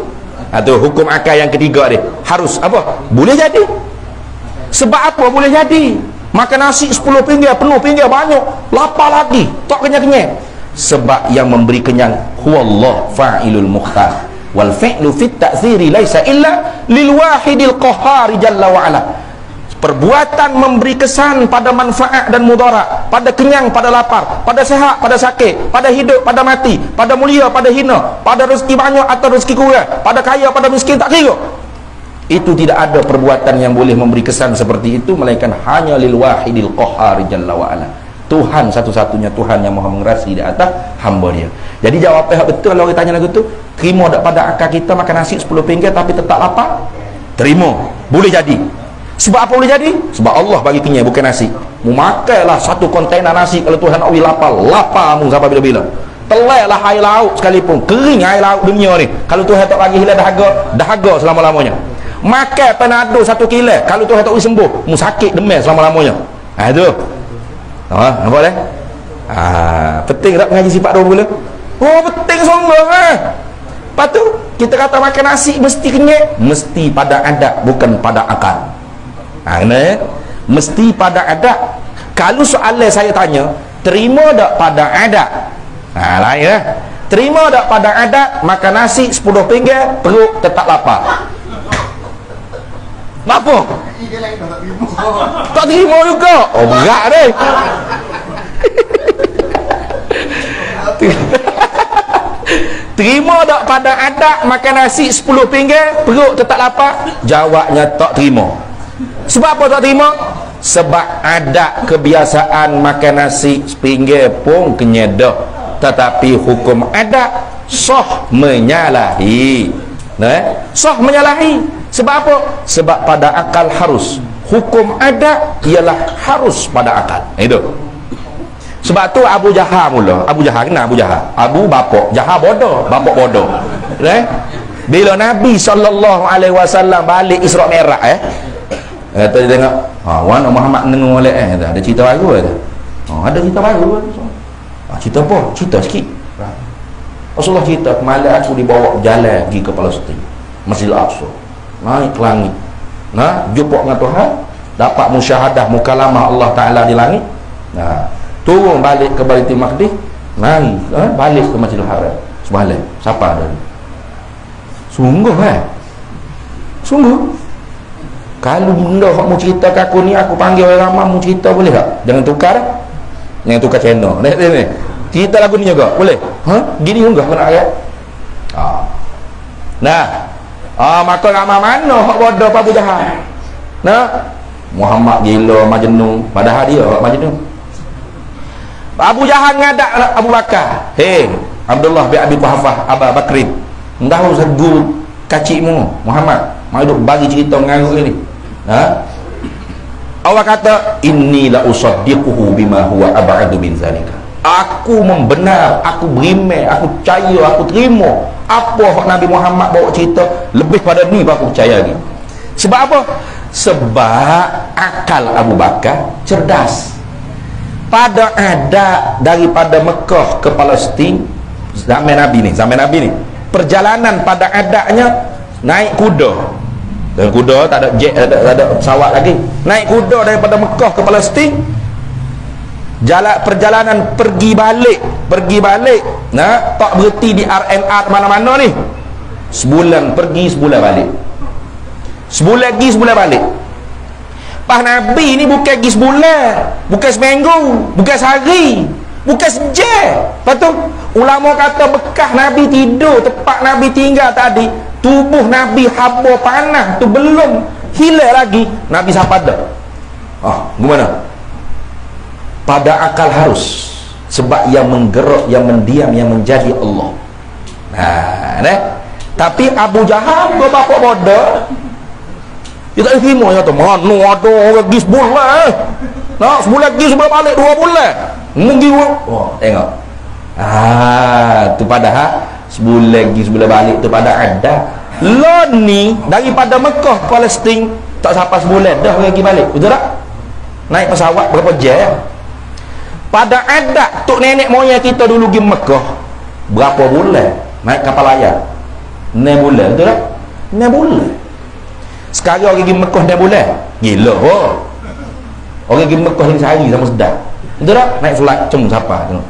Tu hukum akal yang ketiga dia. Harus apa? Boleh jadi. Sebab apa boleh jadi? Makan nasi 10 pinggir, penuh pinggir banyak, lapar lagi, tak kenyang-kenyang. Sebab yang memberi kenyang huwallah fa'ilul mukhtar. Wal fi'lu fit ta'thiri laisa illa lil wahidil qahhar jalla wa ala. Perbuatan memberi kesan pada manfaat dan mudarat, pada kenyang, pada lapar, pada sehat, pada sakit, pada hidup, pada mati, pada mulia, pada hina, pada rezeki banyak atau rezeki kurang, pada kaya, pada miskin, tak kira. Itu tidak ada perbuatan yang boleh memberi kesan seperti itu melainkan hanya lil wahidil qahhar jalla wa ala. Tuhan satu-satunya Tuhan yang maha mengerasi di atas hamba dia. Jadi jawapan betul kalau orang tanya lagu tu, terima tak pada akal kita makan nasi 10 pinggir tapi tetap lapar? Terima. Boleh jadi. Sebab apa boleh jadi? Sebab Allah bagi kenyang bukan nasi. Mu makanlah satu kontainer nasi kalau Tuhan nak lapar mu sampai bila-bila. Telailah air laut sekalipun, kering air laut dunia ni. Kalau Tuhan tak bagi hilang dahaga selama-lamanya. Makan panado 1 kilo kalau Tuhan tak boleh sembuh, mu sakit demam selama-lamanya. Tu. Nampak dah? Penting tak mengaji sifat 20? Oh, penting sungguh. Lepas tu kita kata makan nasi mesti kenyang, mesti pada adat bukan pada akal. Mesti pada adat. Kalau soalan saya tanya, terima tak pada adat? Lain lah. Terima tak pada adat makan nasi 10 pinggir perut tetap lapar? Kenapa? Tak terima juga. Oh, berat deh. Terima tak pada adat makan nasi 10 pinggir perut tetap lapar? Jawabnya tak terima. Sebab apa tak terima? Sebab adat kebiasaan makan nasi sepinggir pun kenyang dah, tetapi hukum adat sah menyalahi. Sah menyalahi. Sebab apa? Sebab pada akal harus. Hukum adat ialah harus pada akal. Itu. Sebab tu Abu Jahal mula. Abu Jahal kenal Abu Jahal? Abu bapak, Jahal bodoh, bapak bodoh. Bila Nabi SAW balik Isra Mi'raj dia tengok, wana Muhammad dengar molek ada cerita baru ada cerita baru. Cerita apa? Cerita sikit. Rasulullah cerita kemalan aku dibawa jalan pergi ke Palestin, Masjidil Aqsa, naik ke langit, jumpa dengan Tuhan, dapat musyahadah mukalamah Allah Ta'ala di langit, turun balik ke Baitul Maqdis, naik balik ke Masjidil Haram semalam. Siapa ada ni? Sungguh sungguh. Kalau benda hak mu cerita ke aku ni, aku panggil orang ramai mu cerita boleh tak? Jangan tukar jangan tukar channel ni. Cerita lagu ni juga boleh? Gini juga kena ayat. Maka ramai mana hak bodoh Abu Jahal. Muhammad gila majnun, padahal dia hak majnun. Abu Jahal ngadak Abu Bakar, Abdullah bin Abi Quhafah Abu Bakrin, tahu segu kacikmu Muhammad mau duk bagi cerita mengarut ni. Allah kata inni la usaddiquhu bima huwa ab'adu min zalika. Aku membenar, aku beriman, aku percaya, aku terima apa hak Nabi Muhammad bawa cerita, lebih pada ni aku percaya lagi. Sebab apa? Sebab akal Abu Bakar cerdas. Pada adat daripada Mekah ke Palestin zaman Nabi ni, perjalanan pada adatnya naik kuda. Dan kuda tak ada jet, tak ada pesawat lagi. Naik kuda daripada Mekah ke Palestin. Perjalanan pergi balik, tak berhenti di RNR mana-mana ni. Sebulan pergi, sebulan balik. Sebulan pergi, sebulan balik. Pas Nabi ni bukan pergi sebulan, bukan seminggu, bukan sehari, bukan sejam. Lepas tu ulama kata bekas Nabi tidur, tempat Nabi tinggal tadi tubuh Nabi haba panah tu belum hilang lagi, Nabi siapa dah? Gimana? Pada akal harus, sebab yang menggerak, yang mendiam, yang menjadi Allah. Tapi Abu Jahal ke bapak bodoh, dia tak terima. Dia kata, mana ada orang pergi sebulan sebulan pergi sebulan balik 2 bulan mungkin. Tengok tu padahal sebulan pergi sebulan balik tu pada ada lo ni daripada Mekah Palestin tak sampai sebulan dah pergi balik, betul tak? Naik pesawat berapa jam. Pada adat tok nenek moyang kita dulu pergi Mekah berapa bulan naik kapal layar, 6 bulan, betul tak? 6 bulan. Sekarang orang pergi Mekah 6 bulan gila orang pergi Mekah ni sehari sama sedap, betul tak? Naik flight cuma siapa tengok.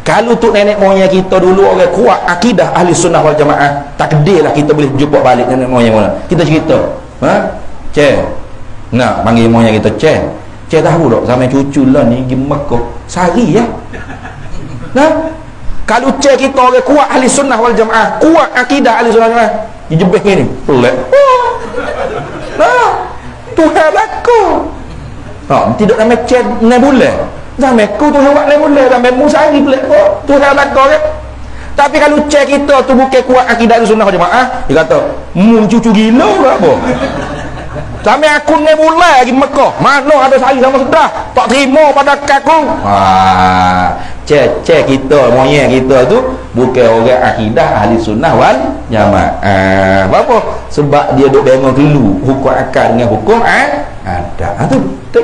Kalau tok nenek moyang kita dulu orang kuat akidah ahli sunnah wal jamaah, takdirlah kita boleh jumpa balik nenek moyang mana. Kita cerita nak panggil moyang kita Cik tahu tak sampai cucu lah ni pergi Mekah sehari ya. Kalau cik kita orang kuat ahli sunnah wal jamaah, kuat akidah ahli sunnah wal jamaah, dia jebeh ni pelik. Tuhan aku tidak sampai cik 6 bulan sampai ku Tuhan buat 6 bulan sampai mu sehari pelik Tuhan aku kan. Tapi kalau cik kita tu bukan kuat akidah ahli sunnah wal jamaah, dia kata mu cucu gila ke apa? Sampai aku 6 bulan lagi Mekah, mana ada sehari sama sedah tak terima pada aku. Cek kita moyang kita tu bukan orang akidah ahli sunnah wal jamaah. Apa? Sebab dia duk bangun dulu hukum akal dengan hukum adat. Tu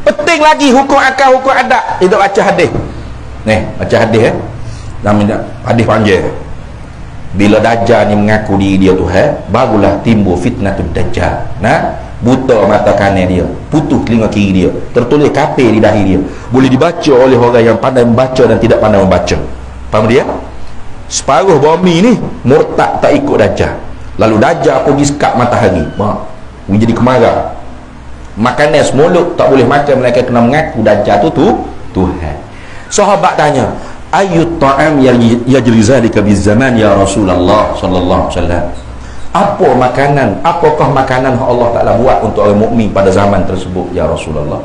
penting lagi hukum akal hukum adat. Kita baca hadis ni, baca hadis namanya hadis panjang. Bila Dajjal ni mengaku diri dia Tuhan, barulah timbul fitnatul Dajjal. Buta mata kanan dia, putus telinga kiri dia, tertulis kafir di dahi dia, boleh dibaca oleh orang yang pandai membaca dan tidak pandai membaca. Faham dia? Separuh bumi ni murtad tak ikut Dajjal. Lalu Dajjal pergi sekat matahari, dia jadi kemarau. Makanan semulut tak boleh makan, mereka kena mengaku Dajjal tu Tuhan. Sahabat tanya, ayyut ta'am yajri zalika bizaman ya Rasulullah sallallahu alaihi wasallam. Apa makanan, apakah makanan Allah Taala buat untuk orang mukmin pada zaman tersebut ya Rasulullah?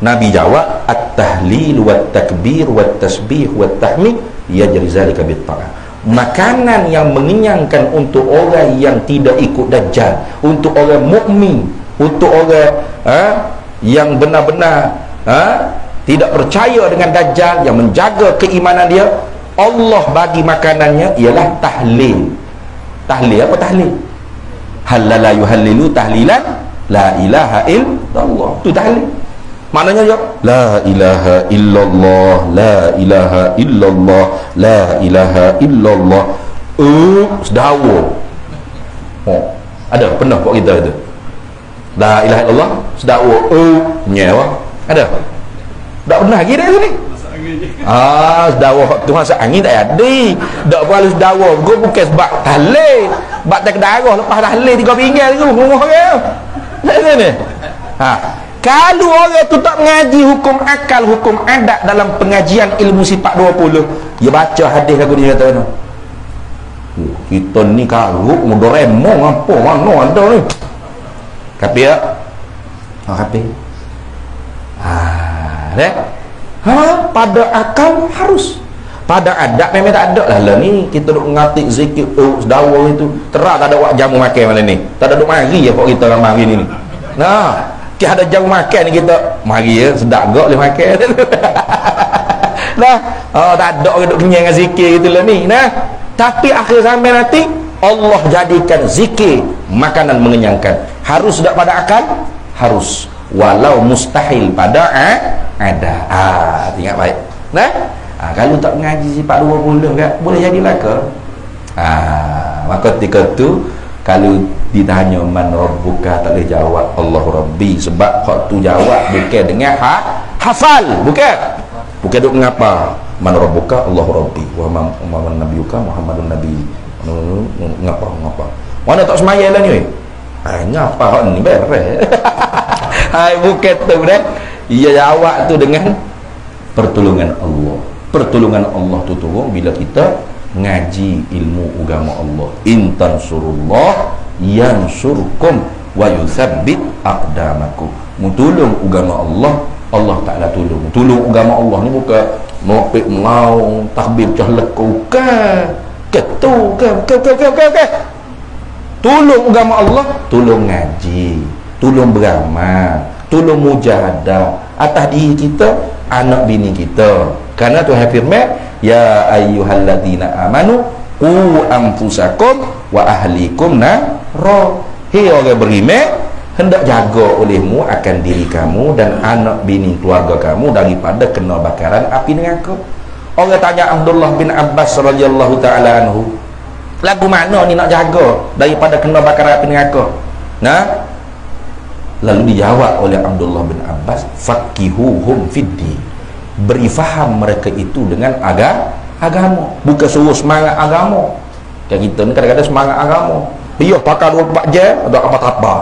Nabi jawab, at-tahlil wat takbir wat tasbih wat tahmid yajri zalika bit ta'am. Makanan yang mengenyangkan untuk orang yang tidak ikut Dajjal, untuk orang mukmin, untuk orang yang benar-benar tidak percaya dengan Dajjal, yang menjaga keimanan dia, Allah bagi makanannya ialah tahlil. Tahlil apa tahlil? Halala yuhallilu tahlilan la ilaha illallah. Tu tahlil. Maknanya ya la ilaha illallah, la ilaha illallah, la ilaha illallah. Sedawa. Ada pernah buat kita itu. La ilaha illallah, sedawa nyawa. Ada? Tak pernah lagi dah ni. Sedawa tu masa angin tak ada. Tak perlu sedawa. Gua bukan sebab tahlil. Sebab tak kedarah lepas tahlil 3 pinggan tu rumah dia. Tak ni. Kalau orang tu tak mengaji hukum akal, hukum adat dalam pengajian ilmu sifat 20, dia baca hadis lagu dia kata kita ni karuk Doraemon apa mana ada ni. Tapi ya. Tapi pada akal harus, pada adat memang tak ada lah ni. Kita duk ngatik zikir sedawa itu terang tak ada wak jamu makan malam ni, tak ada duk mari ya kok kita ramai hari ni. Kita ada jamu makan ni, kita mari ya sedap gak boleh makan. Tak ada orang duk kenyang dengan zikir gitulah ni. Tapi akhir zaman nanti Allah jadikan zikir makanan mengenyangkan. Harus tak pada akal? Harus. Walau mustahil pada ada. Ingat baik. Kalau tak mengaji sifat 20 kan, boleh jadilah ke? Maka ketika tu kalau ditanya man rabbuka, tak boleh jawab Allahu Rabbi, sebab hak tu jawab bukan dengan hafal, bukan duk mengapa man rabbuka Allahu Rabbi wa man nabiyuka Muhammadun Nabi. Ngapa mana tak semayang lah ni. Ngapa hak ni beres. Bukan tu dah. Ia jawab tu dengan pertolongan Allah. Pertolongan Allah tu turun bila kita ngaji ilmu agama Allah. Intan surullah yansurkum wa yuthabbit aqdamakum. Mutulung agama Allah, Allah Ta'ala tolong. Tolong agama Allah ni bukan nopik mau tahbib cahlekau ke tolong agama Allah, tolong ngaji, tolong beramal, tolong mujahadah atas diri kita, anak bini kita. Karena Tuhan firman, ya ayyuhalladzina amanu qu anfusakum wa ahlikum naro. Hei orang beriman, hendak jaga olehmu akan diri kamu dan anak bini keluarga kamu daripada kena bakaran api neraka. Orang tanya Abdullah bin Abbas radhiyallahu taala anhu, lagu mana ni nak jaga daripada kena bakaran api neraka? Nah, lalu dijawab oleh Abdullah bin Abbas, faqihuhum fid-din. Beri faham mereka itu dengan agama, bukan suruh semangat agama. Kayak kita ni kadang-kadang semangat agama. Dia pakai 24 jam atau apa-apa.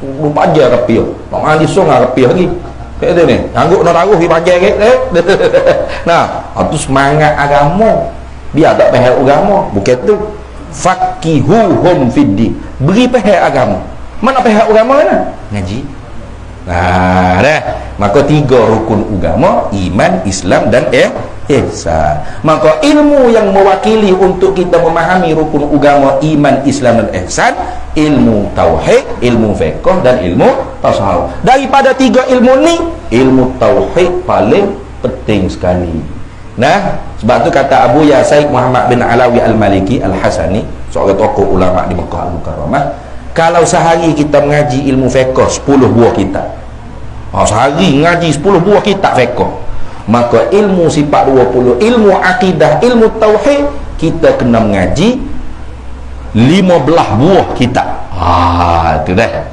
24 jam rapi. Nak mandi sungai rapi lagi. Kayak tu ni. Angguk nak taruh pergi pakai ke? Nah, itu semangat agama. Dia tak faham agama. Bukan tu. Faqihuhum fid-din. Beri faham agama. Mana faham agama mana? Ngaji. Nah, dah. Maka 3 rukun agama, iman, Islam dan ihsan. Maka ilmu yang mewakili untuk kita memahami rukun agama, iman, Islam dan ihsan, ilmu tauhid, ilmu fiqh dan ilmu tasawuf. Daripada 3 ilmu ni, ilmu tauhid paling penting sekali. Nah, sebab tu kata Abu Said Muhammad bin Alawi Al-Maliki Al-Hasani, seorang tokoh ulama di Mekah Al-Mukarramah, kalau sehari kita mengaji ilmu fiqh 10 buah kitab. Sehari ngaji 10 buah kitab fiqh, maka ilmu sifat 20, ilmu akidah, ilmu tauhid, kita kena mengaji 15 buah kitab. Itu dah.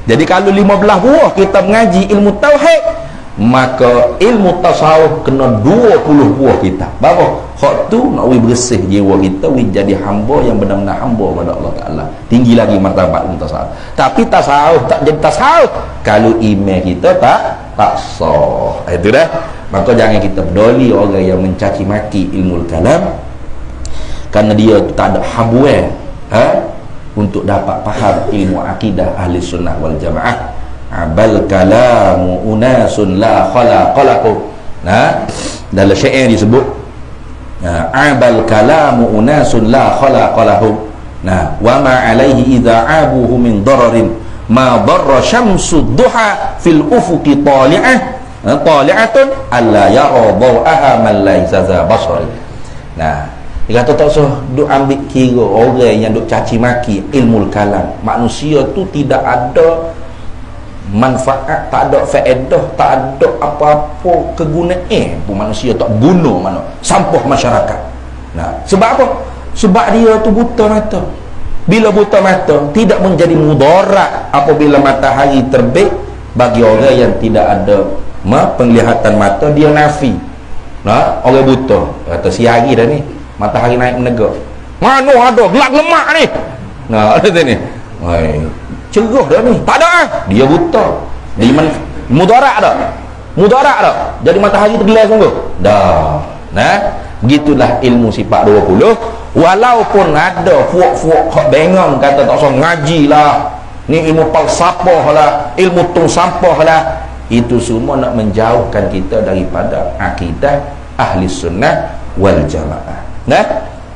Jadi kalau 15 buah kita mengaji ilmu tauhid, maka ilmu tasawuf kena 20 buah kitab. Bapak hak tu nak bersih jiwa kita, jadi hamba yang benar-benar hamba kepada Allah Ta'ala. Tinggi lagi martabat ilmu tasawuf. Tapi tasawuf tak jadi tasawuf kalau iman kita tak sah. Itu dah. Maka jangan kita peduli orang yang mencaci maki ilmu kalam, kerana dia tak ada habuan untuk dapat faham ilmu akidah ahli sunnah wal jamaah. Abal kalamu unasun la khalaqalakum. Nah, dalam syair disebut abal kalamu unasun la khalaqalahum. Nah, wa ma alaihi idza abuhu min dararin ma darra syamsud duha fil ufuqi tali'atun alla yara daw'aha man laysa za basari. Nah, dia kata tak usah duk ambil kira orang yang duk caci maki ilmu kalam. Manusia tu tidak ada manfaat, tak ada faedah, tak ada apa-apa kegunaan pun. Manusia tak guna mana, sampah masyarakat. Nah, sebab apa? Sebab dia tu buta mata. Bila buta mata, tidak menjadi mudarat apabila matahari terbit. Bagi orang yang tidak ada penglihatan mata, dia nafi. Nah, orang buta kata siari dah ni, matahari naik menegak, mana ada gelap lemak ni. Nah, ada ni, cerah dah ni, tak ada dia buta. Jadi mudarat dah, jadi matahari tergelar sungguh dah. Nah, begitulah ilmu sifat 20. Walaupun ada fuak-fuak hak bengang kata tak usah ngaji lah, ni ilmu falsafah lah, ilmu tung sampah lah, itu semua nak menjauhkan kita daripada akidah ahli sunnah wal jamaah. Nah,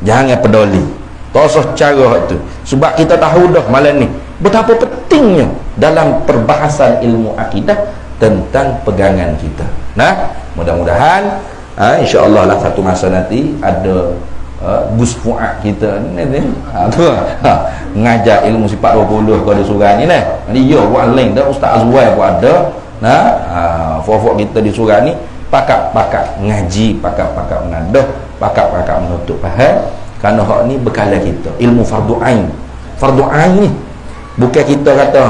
jangan peduli, tak usah cara itu. Sebab kita tahu dah malam ni betapa pentingnya dalam perbahasan ilmu akidah tentang pegangan kita. Nah, mudah-mudahan insya-Allah lah satu masa nanti ada Gus Fuad kita ni mengajar ilmu sifat 20 pada surau ni nah. Dia buat link dah, Ustaz Azwar pun ada. Nah, fofok kita di surau ni pakak-pakak ngaji, pakak-pakak menadah, pakak-pakak menutup faham. Kerana hak ni bekalan kita ilmu fardu ain. Fardu ain ni bukan kita kata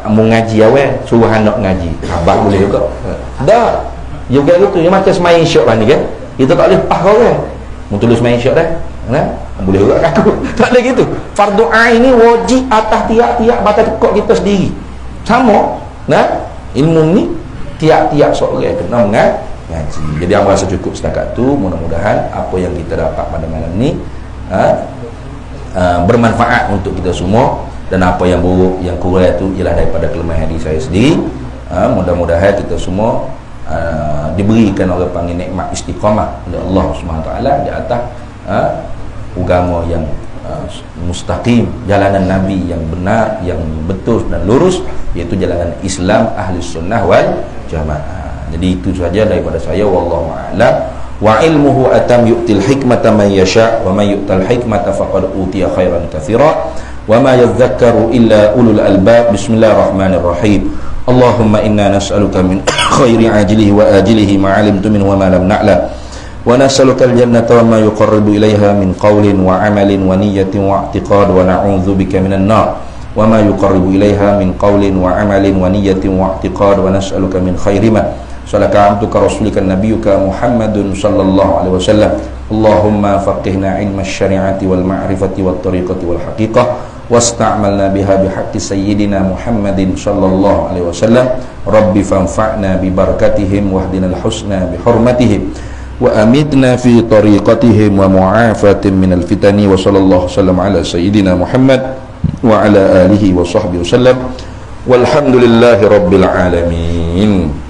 mau ngaji awal suruh anak ngaji. Abang boleh juga. Dah. Juga gitu, dia macam semain syok lah ni kan. Kita tak boleh pah kau kan. Mau tulis main syok dah. Nah, boleh juga aku. Tak boleh gitu. Fardu ain ni wajib atas tiap-tiap batas tekok kita sendiri. Sama. Nah, ilmu ni tiap-tiap seorang kena mengaji. Jadi aku rasa cukup setakat tu. Mudah-mudahan apa yang kita dapat pada malam ni bermanfaat untuk kita semua, dan apa yang buruk, yang kurang itu ialah daripada kelemahan diri saya sendiri. Mudah-mudahan kita semua diberikan orang panggil nikmat istiqamah oleh Allah SWT di atas agama yang mustaqim, jalanan Nabi yang benar, yang betul dan lurus, iaitu jalanan Islam ahli sunnah wal jamaah. Jadi itu saja daripada saya, wallahu a'lam. Wa ilmuhu atam yu'til hikmata man yasha' wa man yu'tal hikmata faqad utiya khairan katsira wa ma yadhakkaru illa ulul albab. Bismillahirrahmanirrahim. Allahumma inna nas'aluka min khairi ajilihi wa ajilihi ma 'alimtu minhu wa ma lam na'lam, wa nas'aluka al-jannata wa ma yuqarribu ilayha min qawlin wa 'amalin wa niyyatin wa i'tiqad, wa na'udzu bika minan nar wa ma yuqarribu ilayha min qawlin wa 'amalin wa niyyatin wa i'tiqad, wa nas'aluka min khairi ma salaka 'abduka rasulika nabiyyuka Muhammadun sallallahu alaihi wasallam. Allahumma faqihna 'ilma asy-syari'ati wal ma'rifati wat tariqati wal haqiqah wasta'malna biha bihaqqi sayyidina Muhammadin sallallahu alaihi wasallam. Rabbi fanfa'na bi barakatihim wahdinal husna bi hurmatihim wa amitna fi tariqatihim wa mu'afatin minal fitani. Wa sallallahu sallam ala sayyidina Muhammad wa ala alihi wa sahbihi wasallam walhamdulillahi rabbil alamin.